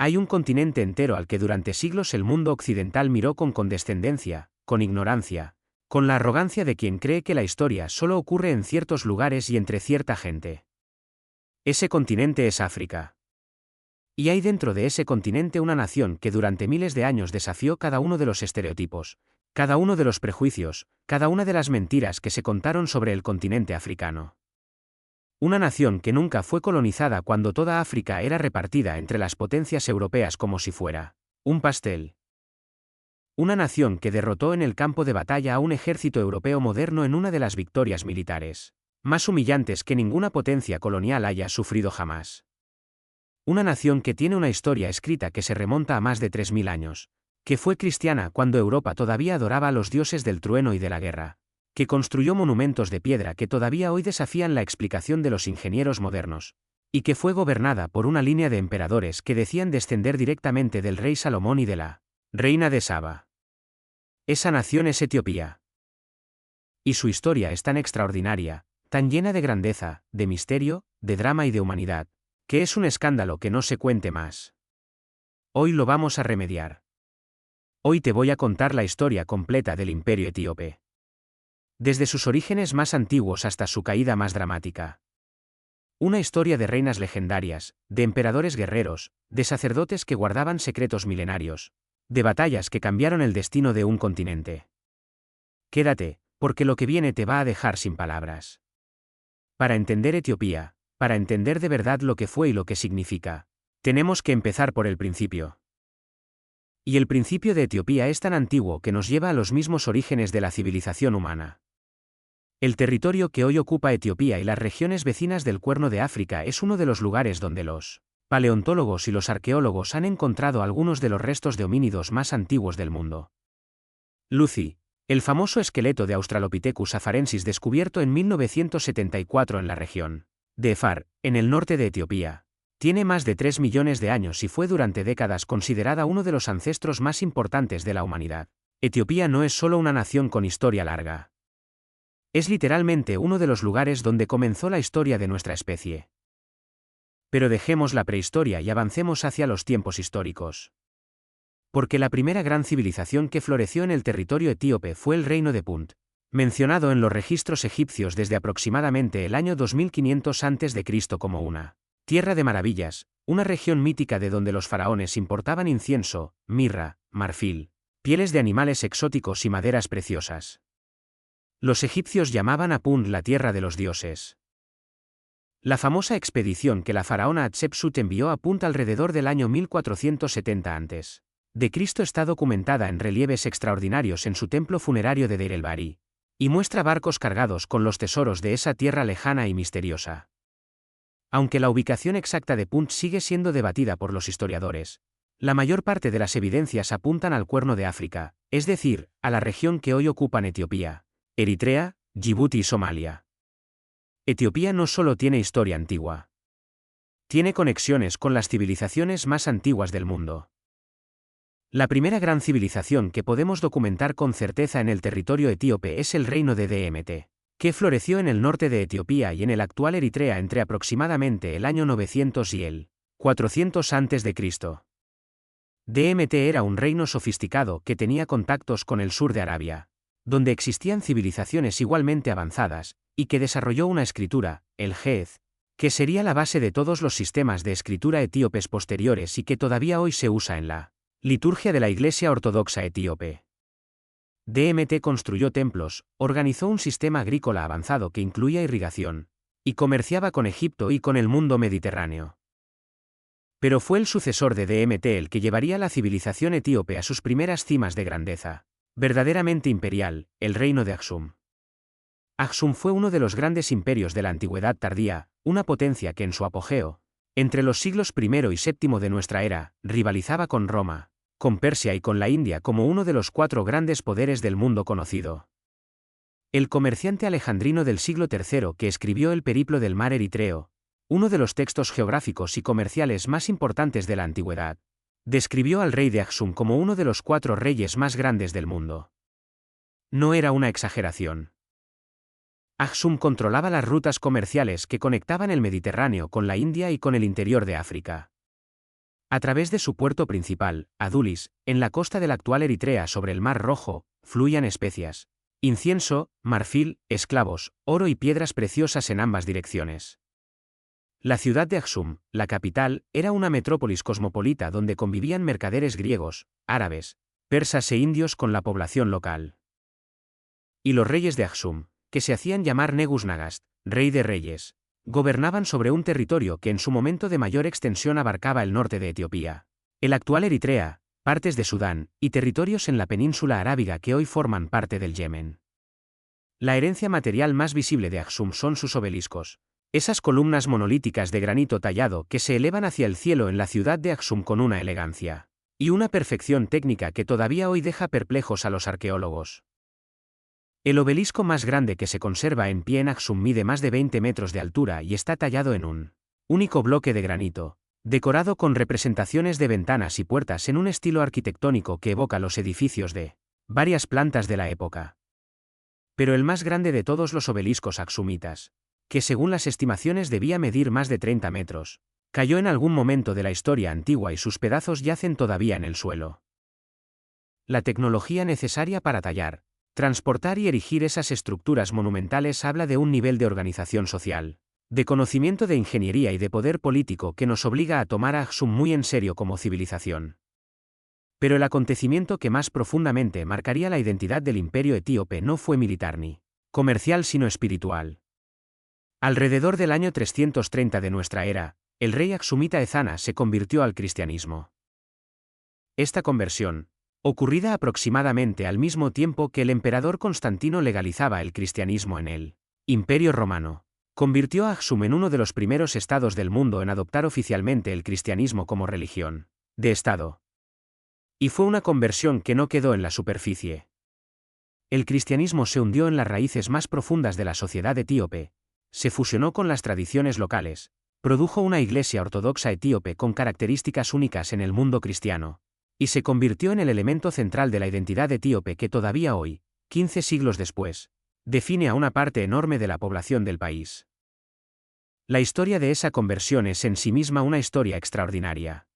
Hay un continente entero al que durante siglos el mundo occidental miró con condescendencia, con ignorancia, con la arrogancia de quien cree que la historia solo ocurre en ciertos lugares y entre cierta gente. Ese continente es África. Y hay dentro de ese continente una nación que durante miles de años desafió cada uno de los estereotipos, cada uno de los prejuicios, cada una de las mentiras que se contaron sobre el continente africano. Una nación que nunca fue colonizada cuando toda África era repartida entre las potencias europeas como si fuera un pastel. Una nación que derrotó en el campo de batalla a un ejército europeo moderno en una de las victorias militares más humillantes que ninguna potencia colonial haya sufrido jamás. Una nación que tiene una historia escrita que se remonta a más de 3000 años, que fue cristiana cuando Europa todavía adoraba a los dioses del trueno y de la guerra, que construyó monumentos de piedra que todavía hoy desafían la explicación de los ingenieros modernos, y que fue gobernada por una línea de emperadores que decían descender directamente del rey Salomón y de la reina de Saba. Esa nación es Etiopía. Y su historia es tan extraordinaria, tan llena de grandeza, de misterio, de drama y de humanidad, que es un escándalo que no se cuente más. Hoy lo vamos a remediar. Hoy te voy a contar la historia completa del imperio etíope. Desde sus orígenes más antiguos hasta su caída más dramática. Una historia de reinas legendarias, de emperadores guerreros, de sacerdotes que guardaban secretos milenarios, de batallas que cambiaron el destino de un continente. Quédate, porque lo que viene te va a dejar sin palabras. Para entender Etiopía, para entender de verdad lo que fue y lo que significa, tenemos que empezar por el principio. Y el principio de Etiopía es tan antiguo que nos lleva a los mismos orígenes de la civilización humana. El territorio que hoy ocupa Etiopía y las regiones vecinas del Cuerno de África es uno de los lugares donde los paleontólogos y los arqueólogos han encontrado algunos de los restos de homínidos más antiguos del mundo. Lucy, el famoso esqueleto de Australopithecus afarensis descubierto en 1974 en la región de Efar, en el norte de Etiopía, tiene más de 3 millones de años y fue durante décadas considerada uno de los ancestros más importantes de la humanidad. Etiopía no es solo una nación con historia larga. Es literalmente uno de los lugares donde comenzó la historia de nuestra especie. Pero dejemos la prehistoria y avancemos hacia los tiempos históricos. Porque la primera gran civilización que floreció en el territorio etíope fue el reino de Punt, mencionado en los registros egipcios desde aproximadamente el año 2500 a.C. como una tierra de maravillas, una región mítica de donde los faraones importaban incienso, mirra, marfil, pieles de animales exóticos y maderas preciosas. Los egipcios llamaban a Punt la tierra de los dioses. La famosa expedición que la faraona Hatshepsut envió a Punt alrededor del año 1470 a.C. está documentada en relieves extraordinarios en su templo funerario de Deir el-Bahari, y muestra barcos cargados con los tesoros de esa tierra lejana y misteriosa. Aunque la ubicación exacta de Punt sigue siendo debatida por los historiadores, la mayor parte de las evidencias apuntan al Cuerno de África, es decir, a la región que hoy ocupan Etiopía, Eritrea, Djibouti y Somalia. Etiopía no solo tiene historia antigua. Tiene conexiones con las civilizaciones más antiguas del mundo. La primera gran civilización que podemos documentar con certeza en el territorio etíope es el reino de DMT, que floreció en el norte de Etiopía y en el actual Eritrea entre aproximadamente el año 900 y el 400 a.C. DMT era un reino sofisticado que tenía contactos con el sur de Arabia, donde existían civilizaciones igualmente avanzadas, y que desarrolló una escritura, el Ge'ez, que sería la base de todos los sistemas de escritura etíopes posteriores y que todavía hoy se usa en la liturgia de la Iglesia Ortodoxa etíope. DMT construyó templos, organizó un sistema agrícola avanzado que incluía irrigación, y comerciaba con Egipto y con el mundo mediterráneo. Pero fue el sucesor de DMT el que llevaría la civilización etíope a sus primeras cimas de grandeza, verdaderamente imperial, el reino de Aksum. Aksum fue uno de los grandes imperios de la antigüedad tardía, una potencia que en su apogeo, entre los siglos I y VII de nuestra era, rivalizaba con Roma, con Persia y con la India como uno de los 4 grandes poderes del mundo conocido. El comerciante alejandrino del siglo III que escribió el Periplo del Mar Eritreo, uno de los textos geográficos y comerciales más importantes de la antigüedad, describió al rey de Aksum como uno de los 4 reyes más grandes del mundo. No era una exageración. Aksum controlaba las rutas comerciales que conectaban el Mediterráneo con la India y con el interior de África. A través de su puerto principal, Adulis, en la costa de la actual Eritrea sobre el Mar Rojo, fluían especias, incienso, marfil, esclavos, oro y piedras preciosas en ambas direcciones. La ciudad de Aksum, la capital, era una metrópolis cosmopolita donde convivían mercaderes griegos, árabes, persas e indios con la población local. Y los reyes de Aksum, que se hacían llamar Negus-Nagast, rey de reyes, gobernaban sobre un territorio que en su momento de mayor extensión abarcaba el norte de Etiopía, el actual Eritrea, partes de Sudán, y territorios en la península arábiga que hoy forman parte del Yemen. La herencia material más visible de Aksum son sus obeliscos, esas columnas monolíticas de granito tallado que se elevan hacia el cielo en la ciudad de Aksum con una elegancia y una perfección técnica que todavía hoy deja perplejos a los arqueólogos. El obelisco más grande que se conserva en pie en Aksum mide más de 20 metros de altura y está tallado en un único bloque de granito, decorado con representaciones de ventanas y puertas en un estilo arquitectónico que evoca los edificios de varias plantas de la época. Pero el más grande de todos los obeliscos aksumitas, que según las estimaciones debía medir más de 30 metros, cayó en algún momento de la historia antigua y sus pedazos yacen todavía en el suelo. La tecnología necesaria para tallar, transportar y erigir esas estructuras monumentales habla de un nivel de organización social, de conocimiento de ingeniería y de poder político que nos obliga a tomar a Aksum muy en serio como civilización. Pero el acontecimiento que más profundamente marcaría la identidad del imperio etíope no fue militar ni comercial sino espiritual. Alrededor del año 330 de nuestra era, el rey aksumita Ezana se convirtió al cristianismo. Esta conversión, ocurrida aproximadamente al mismo tiempo que el emperador Constantino legalizaba el cristianismo en el Imperio Romano, convirtió a Aksum en uno de los primeros estados del mundo en adoptar oficialmente el cristianismo como religión de Estado. Y fue una conversión que no quedó en la superficie. El cristianismo se hundió en las raíces más profundas de la sociedad etíope, se fusionó con las tradiciones locales, produjo una iglesia ortodoxa etíope con características únicas en el mundo cristiano, y se convirtió en el elemento central de la identidad etíope que todavía hoy, 15 siglos después, define a una parte enorme de la población del país. La historia de esa conversión es en sí misma una historia extraordinaria.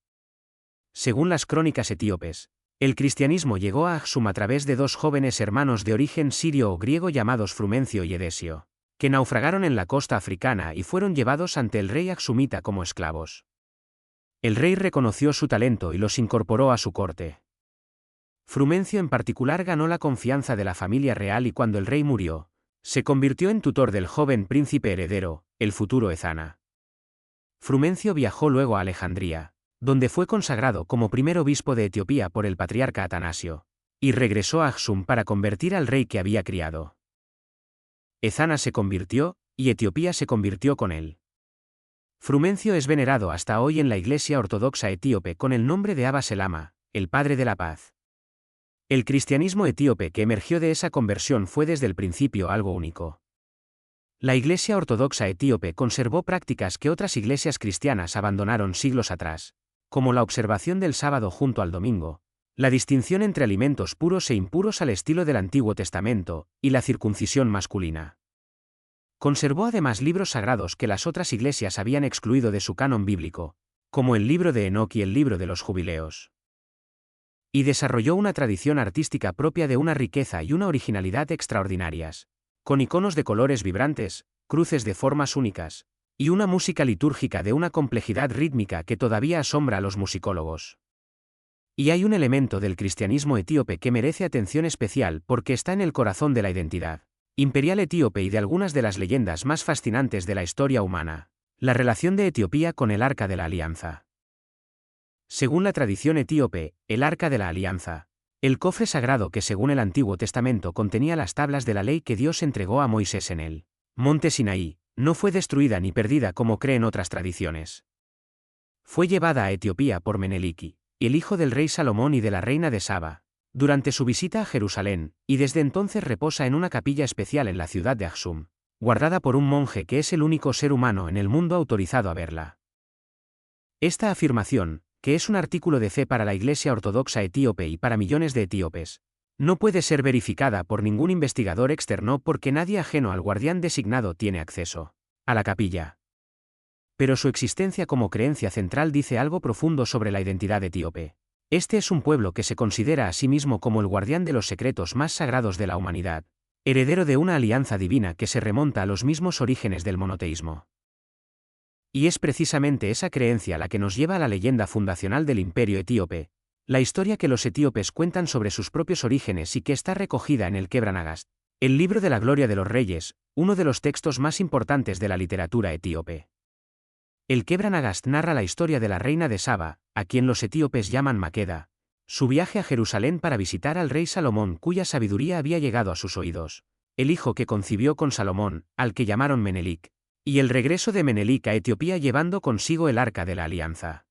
Según las crónicas etíopes, el cristianismo llegó a Aksum a través de dos jóvenes hermanos de origen sirio o griego llamados Frumencio y Edesio, que naufragaron en la costa africana y fueron llevados ante el rey aksumita como esclavos. El rey reconoció su talento y los incorporó a su corte. Frumencio en particular ganó la confianza de la familia real y cuando el rey murió, se convirtió en tutor del joven príncipe heredero, el futuro Ezana. Frumencio viajó luego a Alejandría, donde fue consagrado como primer obispo de Etiopía por el patriarca Atanasio, y regresó a Aksum para convertir al rey que había criado. Ezana se convirtió, y Etiopía se convirtió con él. Frumencio es venerado hasta hoy en la Iglesia Ortodoxa etíope con el nombre de Abba Selama, el Padre de la Paz. El cristianismo etíope que emergió de esa conversión fue desde el principio algo único. La Iglesia Ortodoxa etíope conservó prácticas que otras iglesias cristianas abandonaron siglos atrás, como la observación del sábado junto al domingo, la distinción entre alimentos puros e impuros al estilo del Antiguo Testamento, y la circuncisión masculina. Conservó además libros sagrados que las otras iglesias habían excluido de su canon bíblico, como el libro de Enoc y el libro de los Jubileos. Y desarrolló una tradición artística propia de una riqueza y una originalidad extraordinarias, con iconos de colores vibrantes, cruces de formas únicas, y una música litúrgica de una complejidad rítmica que todavía asombra a los musicólogos. Y hay un elemento del cristianismo etíope que merece atención especial porque está en el corazón de la identidad imperial etíope y de algunas de las leyendas más fascinantes de la historia humana, la relación de Etiopía con el Arca de la Alianza. Según la tradición etíope, el Arca de la Alianza, el cofre sagrado que según el Antiguo Testamento contenía las tablas de la ley que Dios entregó a Moisés en el monte Sinaí, no fue destruida ni perdida como creen otras tradiciones. Fue llevada a Etiopía por Meneliki, el hijo del rey Salomón y de la reina de Saba, durante su visita a Jerusalén, y desde entonces reposa en una capilla especial en la ciudad de Aksum, guardada por un monje que es el único ser humano en el mundo autorizado a verla. Esta afirmación, que es un artículo de fe para la Iglesia Ortodoxa etíope y para millones de etíopes, no puede ser verificada por ningún investigador externo porque nadie ajeno al guardián designado tiene acceso a la capilla. Pero su existencia como creencia central dice algo profundo sobre la identidad etíope. Este es un pueblo que se considera a sí mismo como el guardián de los secretos más sagrados de la humanidad, heredero de una alianza divina que se remonta a los mismos orígenes del monoteísmo. Y es precisamente esa creencia la que nos lleva a la leyenda fundacional del imperio etíope, la historia que los etíopes cuentan sobre sus propios orígenes y que está recogida en el Kebra Nagast, el libro de la gloria de los reyes, uno de los textos más importantes de la literatura etíope. El Kebra Nagast narra la historia de la reina de Saba, a quien los etíopes llaman Maqueda, su viaje a Jerusalén para visitar al rey Salomón cuya sabiduría había llegado a sus oídos, el hijo que concibió con Salomón, al que llamaron Menelik, y el regreso de Menelik a Etiopía llevando consigo el arca de la alianza.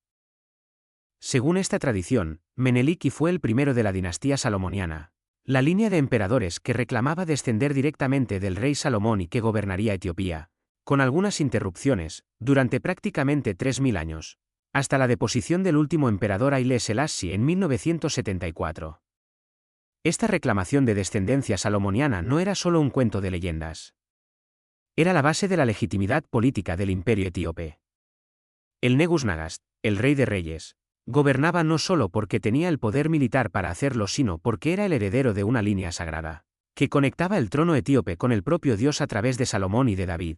Según esta tradición, Menelik fue el primero de la dinastía salomoniana, la línea de emperadores que reclamaba descender directamente del rey Salomón y que gobernaría Etiopía, con algunas interrupciones, durante prácticamente 3000 años, hasta la deposición del último emperador Haile Selassie en 1974. Esta reclamación de descendencia salomoniana no era solo un cuento de leyendas. Era la base de la legitimidad política del imperio etíope. El Negus Nagast, el rey de reyes, gobernaba no solo porque tenía el poder militar para hacerlo, sino porque era el heredero de una línea sagrada, que conectaba el trono etíope con el propio Dios a través de Salomón y de David.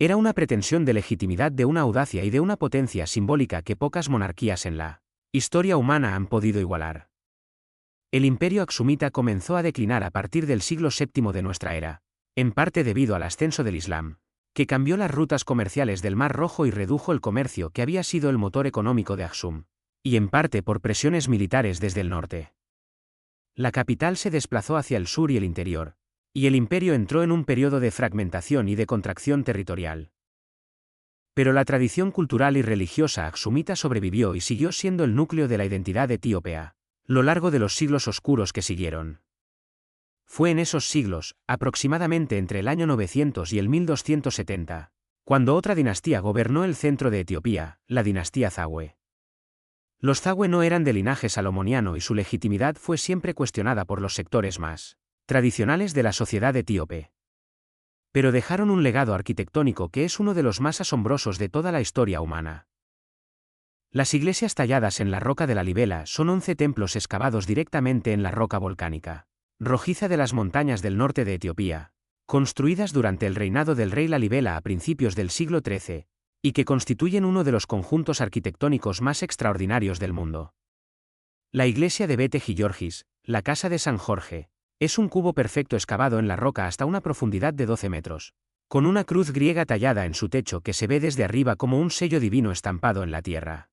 Era una pretensión de legitimidad, de una audacia y de una potencia simbólica que pocas monarquías en la historia humana han podido igualar. El imperio aksumita comenzó a declinar a partir del siglo VII de nuestra era, en parte debido al ascenso del Islam, que cambió las rutas comerciales del Mar Rojo y redujo el comercio que había sido el motor económico de Aksum, y en parte por presiones militares desde el norte. La capital se desplazó hacia el sur y el interior, y el imperio entró en un periodo de fragmentación y de contracción territorial. Pero la tradición cultural y religiosa aksumita sobrevivió y siguió siendo el núcleo de la identidad etíope a lo largo de los siglos oscuros que siguieron. Fue en esos siglos, aproximadamente entre el año 900 y el 1270, cuando otra dinastía gobernó el centro de Etiopía, la dinastía Zagwe. Los Zagwe no eran de linaje salomoniano y su legitimidad fue siempre cuestionada por los sectores más tradicionales de la sociedad etíope. Pero dejaron un legado arquitectónico que es uno de los más asombrosos de toda la historia humana. Las iglesias talladas en la roca de la Libela son 11 templos excavados directamente en la roca volcánica rojiza de las montañas del norte de Etiopía, construidas durante el reinado del rey Lalibela a principios del siglo XIII, y que constituyen uno de los conjuntos arquitectónicos más extraordinarios del mundo. La iglesia de Bete Giorgis, la casa de San Jorge, es un cubo perfecto excavado en la roca hasta una profundidad de 12 metros, con una cruz griega tallada en su techo que se ve desde arriba como un sello divino estampado en la tierra.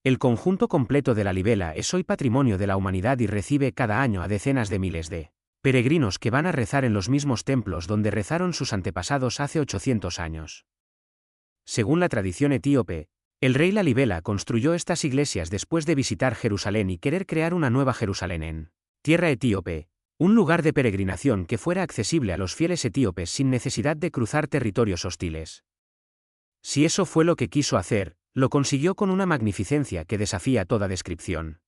El conjunto completo de la Libela es hoy patrimonio de la humanidad y recibe cada año a decenas de miles de peregrinos que van a rezar en los mismos templos donde rezaron sus antepasados hace 800 años. Según la tradición etíope, el rey Lalibela construyó estas iglesias después de visitar Jerusalén y querer crear una nueva Jerusalén en tierra etíope, un lugar de peregrinación que fuera accesible a los fieles etíopes sin necesidad de cruzar territorios hostiles. Si eso fue lo que quiso hacer, lo consiguió con una magnificencia que desafía toda descripción.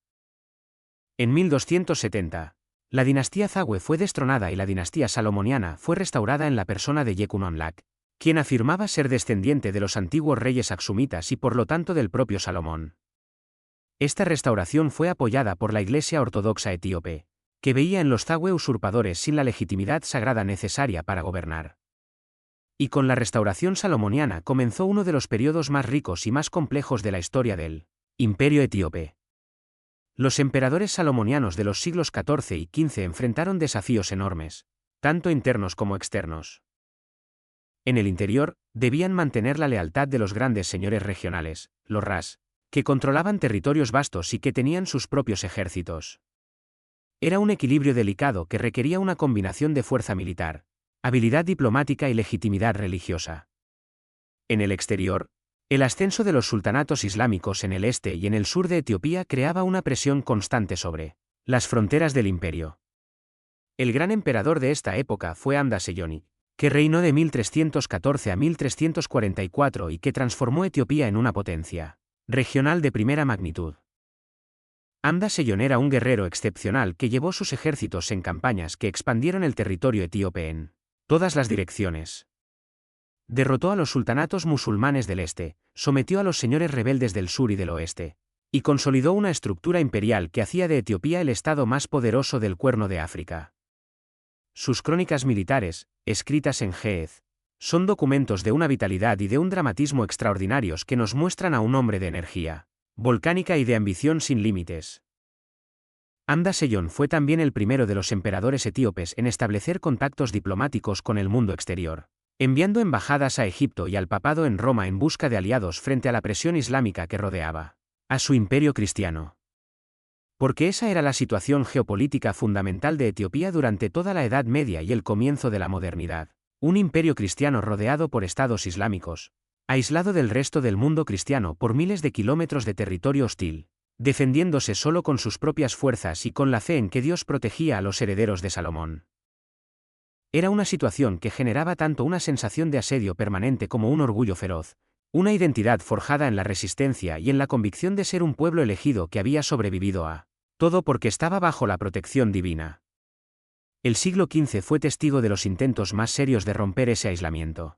En 1270, la dinastía Zagwe fue destronada y la dinastía salomoniana fue restaurada en la persona de Yeku Amlak, quien afirmaba ser descendiente de los antiguos reyes aksumitas y por lo tanto del propio Salomón. Esta restauración fue apoyada por la Iglesia Ortodoxa etíope, que veía en los Zagwe usurpadores sin la legitimidad sagrada necesaria para gobernar. Y con la restauración salomoniana comenzó uno de los periodos más ricos y más complejos de la historia del imperio etíope. Los emperadores salomonianos de los siglos XIV y XV enfrentaron desafíos enormes, tanto internos como externos. En el interior, debían mantener la lealtad de los grandes señores regionales, los Ras, que controlaban territorios vastos y que tenían sus propios ejércitos. Era un equilibrio delicado que requería una combinación de fuerza militar, habilidad diplomática y legitimidad religiosa. En el exterior, el ascenso de los sultanatos islámicos en el este y en el sur de Etiopía creaba una presión constante sobre las fronteras del imperio. El gran emperador de esta época fue Amda Seyonik, que reinó de 1314 a 1344 y que transformó Etiopía en una potencia regional de primera magnitud. Amda Seyon era un guerrero excepcional que llevó sus ejércitos en campañas que expandieron el territorio etíope en todas las direcciones. Derrotó a los sultanatos musulmanes del este, sometió a los señores rebeldes del sur y del oeste, y consolidó una estructura imperial que hacía de Etiopía el estado más poderoso del Cuerno de África. Sus crónicas militares, escritas en Ge'ez, son documentos de una vitalidad y de un dramatismo extraordinarios que nos muestran a un hombre de energía volcánica y de ambición sin límites. Amda Seyon fue también el primero de los emperadores etíopes en establecer contactos diplomáticos con el mundo exterior, enviando embajadas a Egipto y al papado en Roma en busca de aliados frente a la presión islámica que rodeaba a su imperio cristiano. Porque esa era la situación geopolítica fundamental de Etiopía durante toda la Edad Media y el comienzo de la modernidad. Un imperio cristiano rodeado por estados islámicos, aislado del resto del mundo cristiano por miles de kilómetros de territorio hostil, defendiéndose solo con sus propias fuerzas y con la fe en que Dios protegía a los herederos de Salomón. Era una situación que generaba tanto una sensación de asedio permanente como un orgullo feroz, una identidad forjada en la resistencia y en la convicción de ser un pueblo elegido que había sobrevivido a todo porque estaba bajo la protección divina. El siglo XV fue testigo de los intentos más serios de romper ese aislamiento.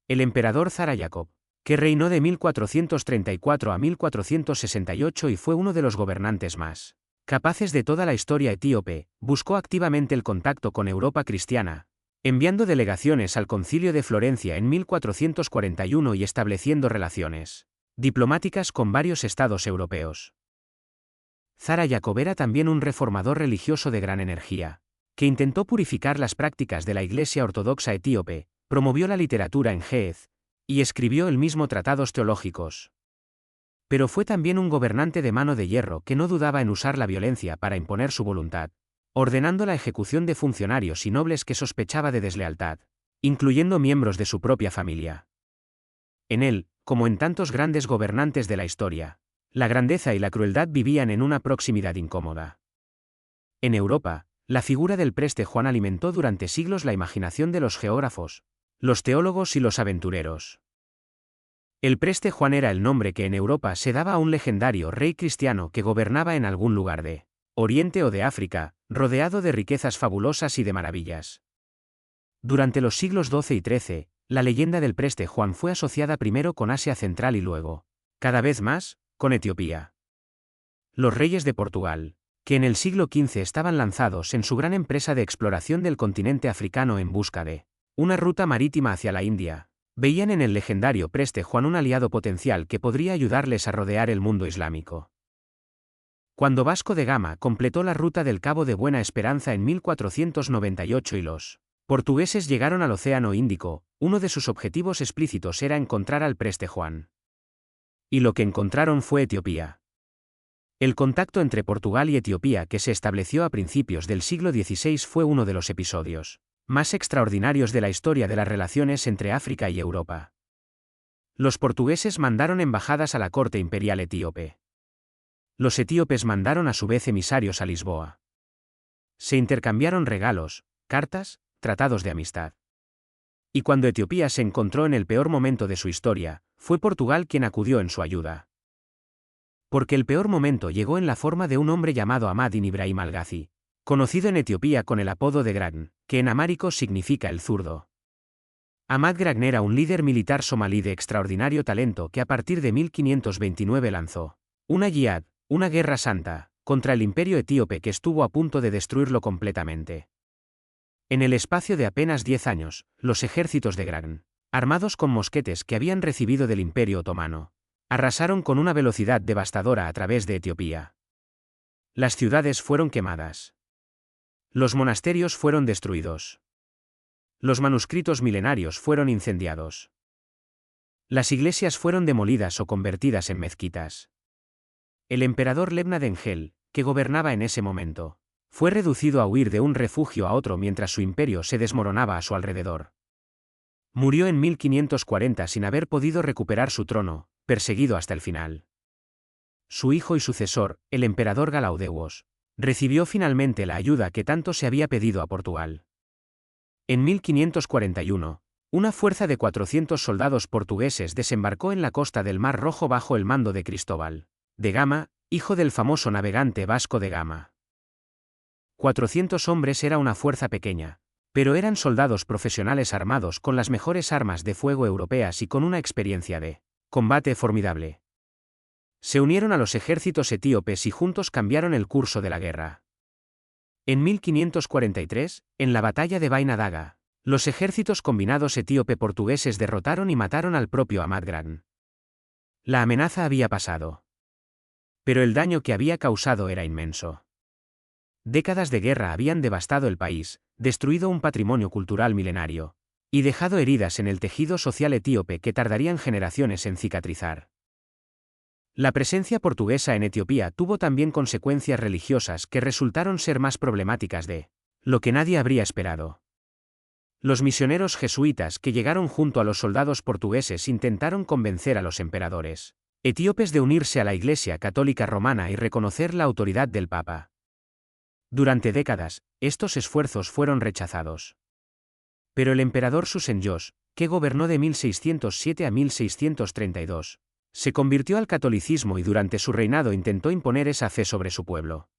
El emperador Zara Yacob, que reinó de 1434 a 1468 y fue uno de los gobernantes más capaces de toda la historia etíope, buscó activamente el contacto con Europa cristiana, enviando delegaciones al Concilio de Florencia en 1441 y estableciendo relaciones diplomáticas con varios estados europeos. Zara Yacob era también un reformador religioso de gran energía, que intentó purificar las prácticas de la Iglesia Ortodoxa etíope, promovió la literatura en Ge'ez, y escribió el mismo tratados teológicos. Pero fue también un gobernante de mano de hierro que no dudaba en usar la violencia para imponer su voluntad, ordenando la ejecución de funcionarios y nobles que sospechaba de deslealtad, incluyendo miembros de su propia familia. En él, como en tantos grandes gobernantes de la historia, la grandeza y la crueldad vivían en una proximidad incómoda. En Europa, la figura del preste Juan alimentó durante siglos la imaginación de los geógrafos, los teólogos y los aventureros. El preste Juan era el nombre que en Europa se daba a un legendario rey cristiano que gobernaba en algún lugar de Oriente o de África, rodeado de riquezas fabulosas y de maravillas. Durante los siglos XII y XIII, la leyenda del preste Juan fue asociada primero con Asia Central y luego, cada vez más, con Etiopía. Los reyes de Portugal, que en el siglo XV estaban lanzados en su gran empresa de exploración del continente africano en busca de una ruta marítima hacia la India, veían en el legendario preste Juan un aliado potencial que podría ayudarles a rodear el mundo islámico. Cuando Vasco de Gama completó la ruta del Cabo de Buena Esperanza en 1498 y los portugueses llegaron al Océano Índico, uno de sus objetivos explícitos era encontrar al preste Juan. Y lo que encontraron fue Etiopía. El contacto entre Portugal y Etiopía que se estableció a principios del siglo XVI fue uno de los episodios más extraordinarios de la historia de las relaciones entre África y Europa. Los portugueses mandaron embajadas a la corte imperial etíope. Los etíopes mandaron a su vez emisarios a Lisboa. Se intercambiaron regalos, cartas, tratados de amistad. Y cuando Etiopía se encontró en el peor momento de su historia, fue Portugal quien acudió en su ayuda. Porque el peor momento llegó en la forma de un hombre llamado Ahmad ibn Ibrahim al-Ghazi, conocido en Etiopía con el apodo de Gragn, que en amárico significa el zurdo. Ahmad Gragn era un líder militar somalí de extraordinario talento que a partir de 1529 lanzó una yihad, una guerra santa, contra el imperio etíope que estuvo a punto de destruirlo completamente. En el espacio de apenas 10 años, los ejércitos de Gragn, armados con mosquetes que habían recibido del imperio otomano, arrasaron con una velocidad devastadora a través de Etiopía. Las ciudades fueron quemadas. Los monasterios fueron destruidos. Los manuscritos milenarios fueron incendiados. Las iglesias fueron demolidas o convertidas en mezquitas. El emperador Lebna de Engel, que gobernaba en ese momento, fue reducido a huir de un refugio a otro mientras su imperio se desmoronaba a su alrededor. Murió en 1540 sin haber podido recuperar su trono, perseguido hasta el final. Su hijo y sucesor, el emperador Galaudeuos, recibió finalmente la ayuda que tanto se había pedido a Portugal. En 1541, una fuerza de 400 soldados portugueses desembarcó en la costa del Mar Rojo bajo el mando de Cristóbal de Gama, hijo del famoso navegante Vasco de Gama. 400 hombres era una fuerza pequeña, Pero eran soldados profesionales armados con las mejores armas de fuego europeas y con una experiencia de combate formidable. Se unieron a los ejércitos etíopes y juntos cambiaron el curso de la guerra. En 1543, en la batalla de Baina Daga, los ejércitos combinados etíope-portugueses derrotaron y mataron al propio Ahmad Gran. La amenaza había pasado. Pero el daño que había causado era inmenso. Décadas de guerra habían devastado el país, destruido un patrimonio cultural milenario, y dejado heridas en el tejido social etíope que tardarían generaciones en cicatrizar. La presencia portuguesa en Etiopía tuvo también consecuencias religiosas que resultaron ser más problemáticas de lo que nadie habría esperado. Los misioneros jesuitas que llegaron junto a los soldados portugueses intentaron convencer a los emperadores etíopes de unirse a la Iglesia Católica Romana y reconocer la autoridad del Papa. Durante décadas, estos esfuerzos fueron rechazados. Pero el emperador Susenyos, que gobernó de 1607 a 1632, se convirtió al catolicismo y durante su reinado intentó imponer esa fe sobre su pueblo.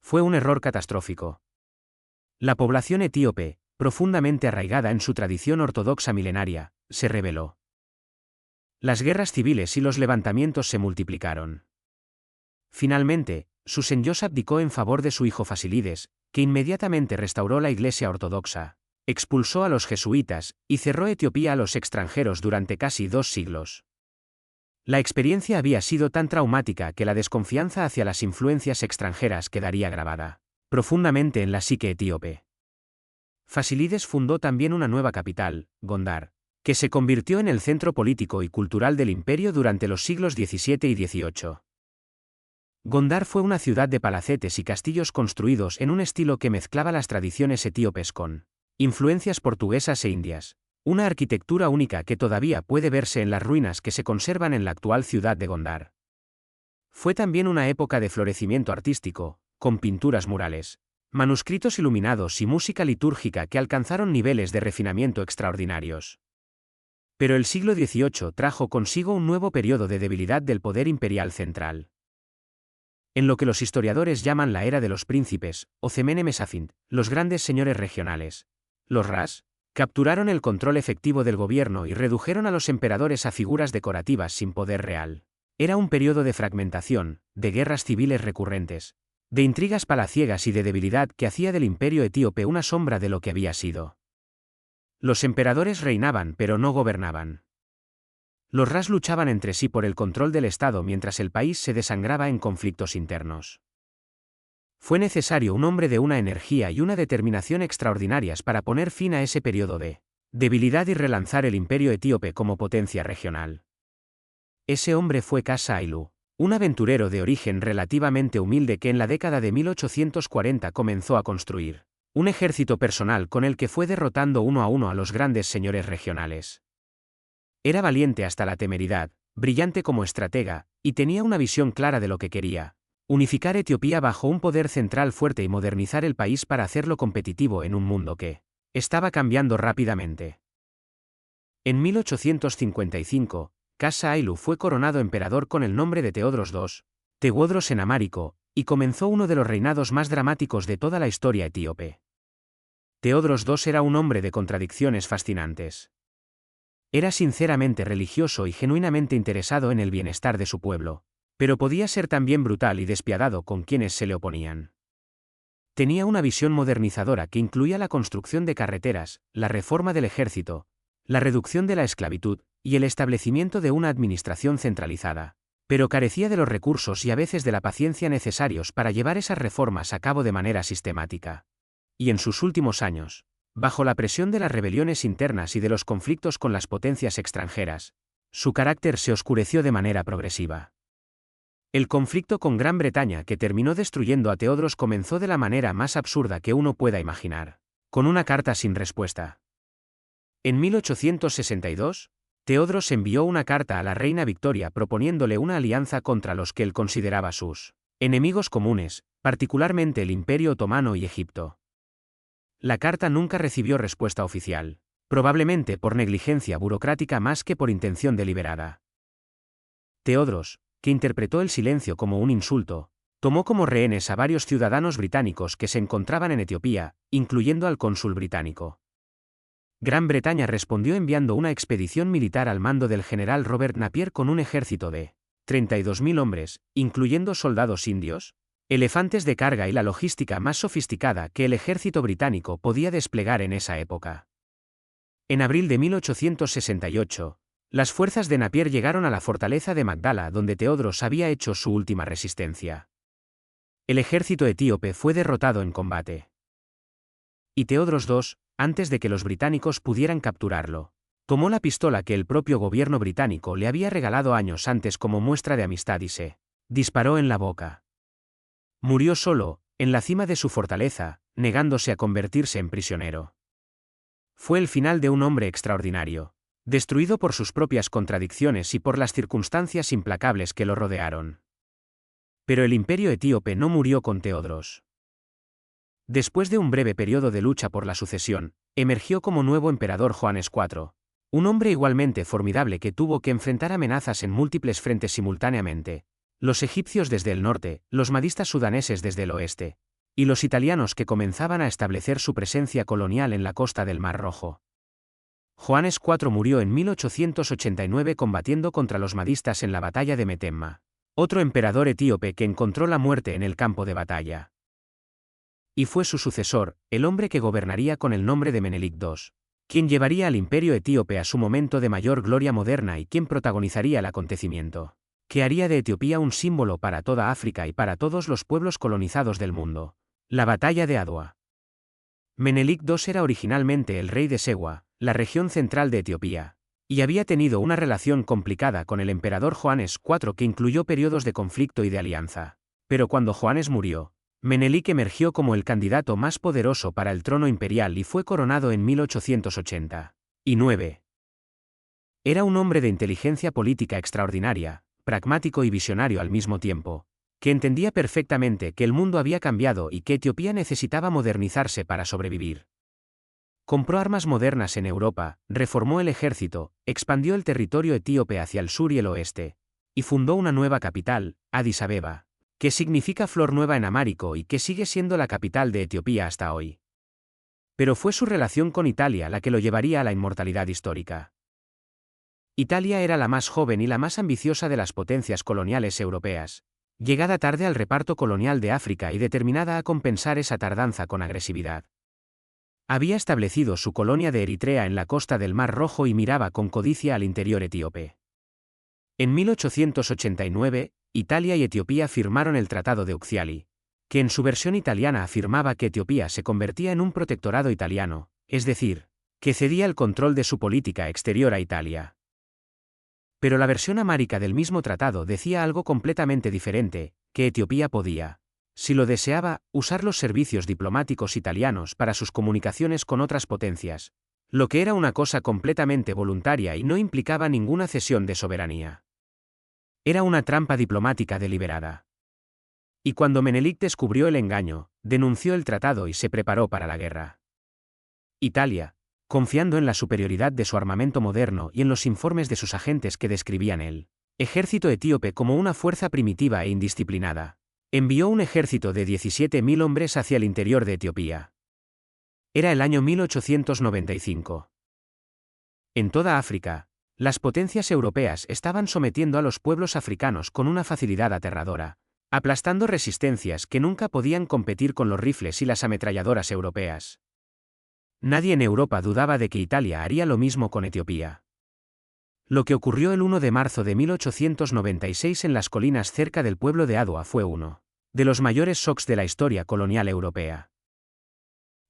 Fue un error catastrófico. La población etíope, profundamente arraigada en su tradición ortodoxa milenaria, se rebeló. Las guerras civiles y los levantamientos se multiplicaron. Finalmente, Susenyos abdicó en favor de su hijo Fasilides, que inmediatamente restauró la Iglesia ortodoxa, expulsó a los jesuitas y cerró Etiopía a los extranjeros durante casi 2 siglos. La experiencia había sido tan traumática que la desconfianza hacia las influencias extranjeras quedaría grabada profundamente en la psique etíope. Fasilides fundó también una nueva capital, Gondar, que se convirtió en el centro político y cultural del imperio durante los siglos XVII y XVIII. Gondar fue una ciudad de palacetes y castillos construidos en un estilo que mezclaba las tradiciones etíopes con influencias portuguesas e indias, una arquitectura única que todavía puede verse en las ruinas que se conservan en la actual ciudad de Gondar. Fue también una época de florecimiento artístico, con pinturas murales, manuscritos iluminados y música litúrgica que alcanzaron niveles de refinamiento extraordinarios. Pero el siglo XVIII trajo consigo un nuevo periodo de debilidad del poder imperial central. En lo que los historiadores llaman la era de los príncipes, o Zemene Mesafint, los grandes señores regionales, los Ras, capturaron el control efectivo del gobierno y redujeron a los emperadores a figuras decorativas sin poder real. Era un periodo de fragmentación, de guerras civiles recurrentes, de intrigas palaciegas y de debilidad que hacía del imperio etíope una sombra de lo que había sido. Los emperadores reinaban pero no gobernaban. Los Ras luchaban entre sí por el control del Estado mientras el país se desangraba en conflictos internos. Fue necesario un hombre de una energía y una determinación extraordinarias para poner fin a ese periodo de debilidad y relanzar el imperio etíope como potencia regional. Ese hombre fue Kasa Hailú, un aventurero de origen relativamente humilde que en la década de 1840 comenzó a construir un ejército personal con el que fue derrotando uno a los grandes señores regionales. Era valiente hasta la temeridad, brillante como estratega, y tenía una visión clara de lo que quería: unificar Etiopía bajo un poder central fuerte y modernizar el país para hacerlo competitivo en un mundo que estaba cambiando rápidamente. En 1855, Kasa Hailú fue coronado emperador con el nombre de Teodros II, Tewodros en amárico, y comenzó uno de los reinados más dramáticos de toda la historia etíope. Teodros II era un hombre de contradicciones fascinantes. Era sinceramente religioso y genuinamente interesado en el bienestar de su pueblo, pero podía ser también brutal y despiadado con quienes se le oponían. Tenía una visión modernizadora que incluía la construcción de carreteras, la reforma del ejército, la reducción de la esclavitud y el establecimiento de una administración centralizada, pero carecía de los recursos y a veces de la paciencia necesarios para llevar esas reformas a cabo de manera sistemática. Y en sus últimos años, bajo la presión de las rebeliones internas y de los conflictos con las potencias extranjeras, su carácter se oscureció de manera progresiva. El conflicto con Gran Bretaña que terminó destruyendo a Teodros comenzó de la manera más absurda que uno pueda imaginar, con una carta sin respuesta. En 1862, Teodros envió una carta a la reina Victoria proponiéndole una alianza contra los que él consideraba sus enemigos comunes, particularmente el Imperio Otomano y Egipto. La carta nunca recibió respuesta oficial, probablemente por negligencia burocrática más que por intención deliberada. Teodros, que interpretó el silencio como un insulto, Tomó como rehenes a varios ciudadanos británicos que se encontraban en Etiopía, incluyendo al cónsul británico. Gran Bretaña respondió enviando una expedición militar al mando del general Robert Napier con un ejército de 32.000 hombres, incluyendo soldados indios, elefantes de carga y la logística más sofisticada que el ejército británico podía desplegar en esa época. En abril de 1868, las fuerzas de Napier llegaron a la fortaleza de Magdala donde Teodros había hecho su última resistencia. El ejército etíope fue derrotado en combate. Y Teodros II, antes de que los británicos pudieran capturarlo, tomó la pistola que el propio gobierno británico le había regalado años antes como muestra de amistad y se disparó en la boca. Murió solo, en la cima de su fortaleza, negándose a convertirse en prisionero. Fue el final de un hombre extraordinario, destruido por sus propias contradicciones y por las circunstancias implacables que lo rodearon. Pero el imperio etíope no murió con Teodros. Después de un breve periodo de lucha por la sucesión, emergió como nuevo emperador Joanes IV, un hombre igualmente formidable que tuvo que enfrentar amenazas en múltiples frentes simultáneamente, los egipcios desde el norte, los mahdistas sudaneses desde el oeste, y los italianos que comenzaban a establecer su presencia colonial en la costa del Mar Rojo. Joanes IV murió en 1889 combatiendo contra los mahdistas en la batalla de Metemma, otro emperador etíope que encontró la muerte en el campo de batalla. Y fue su sucesor, el hombre que gobernaría con el nombre de Menelik II, quien llevaría al imperio etíope a su momento de mayor gloria moderna y quien protagonizaría el acontecimiento que haría de Etiopía un símbolo para toda África y para todos los pueblos colonizados del mundo: la batalla de Adwa. Menelik II era originalmente el rey de Sewa, la región central de Etiopía, y había tenido una relación complicada con el emperador Joanes IV que incluyó periodos de conflicto y de alianza. Pero cuando Joanes murió, Menelik emergió como el candidato más poderoso para el trono imperial y fue coronado en 1889. Era un hombre de inteligencia política extraordinaria, pragmático y visionario al mismo tiempo, que entendía perfectamente que el mundo había cambiado y que Etiopía necesitaba modernizarse para sobrevivir. Compró armas modernas en Europa, reformó el ejército, expandió el territorio etíope hacia el sur y el oeste, y fundó una nueva capital, Addis Abeba, que significa flor nueva en amárico y que sigue siendo la capital de Etiopía hasta hoy. Pero fue su relación con Italia la que lo llevaría a la inmortalidad histórica. Italia era la más joven y la más ambiciosa de las potencias coloniales europeas, llegada tarde al reparto colonial de África y determinada a compensar esa tardanza con agresividad. Había establecido su colonia de Eritrea en la costa del Mar Rojo y miraba con codicia al interior etíope. En 1889, Italia y Etiopía firmaron el Tratado de Ucciali, que en su versión italiana afirmaba que Etiopía se convertía en un protectorado italiano, es decir, que cedía el control de su política exterior a Italia. Pero la versión amárica del mismo tratado decía algo completamente diferente, que Etiopía podía, si lo deseaba, usar los servicios diplomáticos italianos para sus comunicaciones con otras potencias, lo que era una cosa completamente voluntaria y no implicaba ninguna cesión de soberanía. Era una trampa diplomática deliberada. Y cuando Menelik descubrió el engaño, denunció el tratado y se preparó para la guerra. Italia, confiando en la superioridad de su armamento moderno y en los informes de sus agentes que describían el ejército etíope como una fuerza primitiva e indisciplinada, envió un ejército de 17.000 hombres hacia el interior de Etiopía. Era el año 1895. En toda África, las potencias europeas estaban sometiendo a los pueblos africanos con una facilidad aterradora, aplastando resistencias que nunca podían competir con los rifles y las ametralladoras europeas. Nadie en Europa dudaba de que Italia haría lo mismo con Etiopía. Lo que ocurrió el 1 de marzo de 1896 en las colinas cerca del pueblo de Adwa fue uno de los mayores shocks de la historia colonial europea.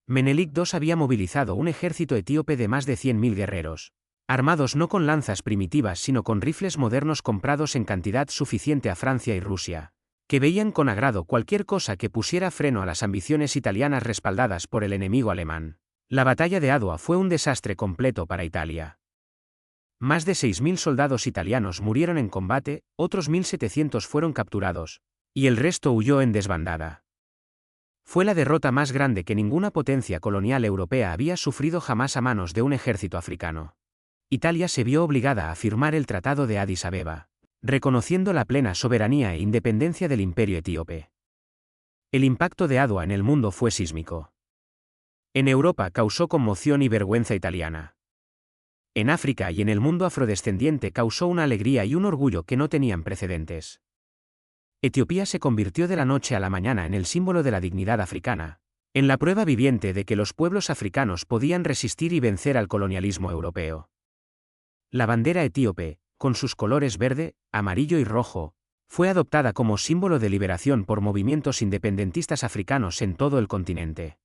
Menelik II había movilizado un ejército etíope de más de 100.000 guerreros, armados no con lanzas primitivas sino con rifles modernos comprados en cantidad suficiente a Francia y Rusia, que veían con agrado cualquier cosa que pusiera freno a las ambiciones italianas respaldadas por el enemigo alemán. La batalla de Adwa fue un desastre completo para Italia. Más de 6.000 soldados italianos murieron en combate, otros 1.700 fueron capturados, y el resto huyó en desbandada. Fue la derrota más grande que ninguna potencia colonial europea había sufrido jamás a manos de un ejército africano. Italia se vio obligada a firmar el Tratado de Addis Abeba, reconociendo la plena soberanía e independencia del imperio etíope. El impacto de Adwa en el mundo fue sísmico. En Europa causó conmoción y vergüenza italiana. En África y en el mundo afrodescendiente causó una alegría y un orgullo que no tenían precedentes. Etiopía se convirtió de la noche a la mañana en el símbolo de la dignidad africana, en la prueba viviente de que los pueblos africanos podían resistir y vencer al colonialismo europeo. La bandera etíope, con sus colores verde, amarillo y rojo, fue adoptada como símbolo de liberación por movimientos independentistas africanos en todo el continente.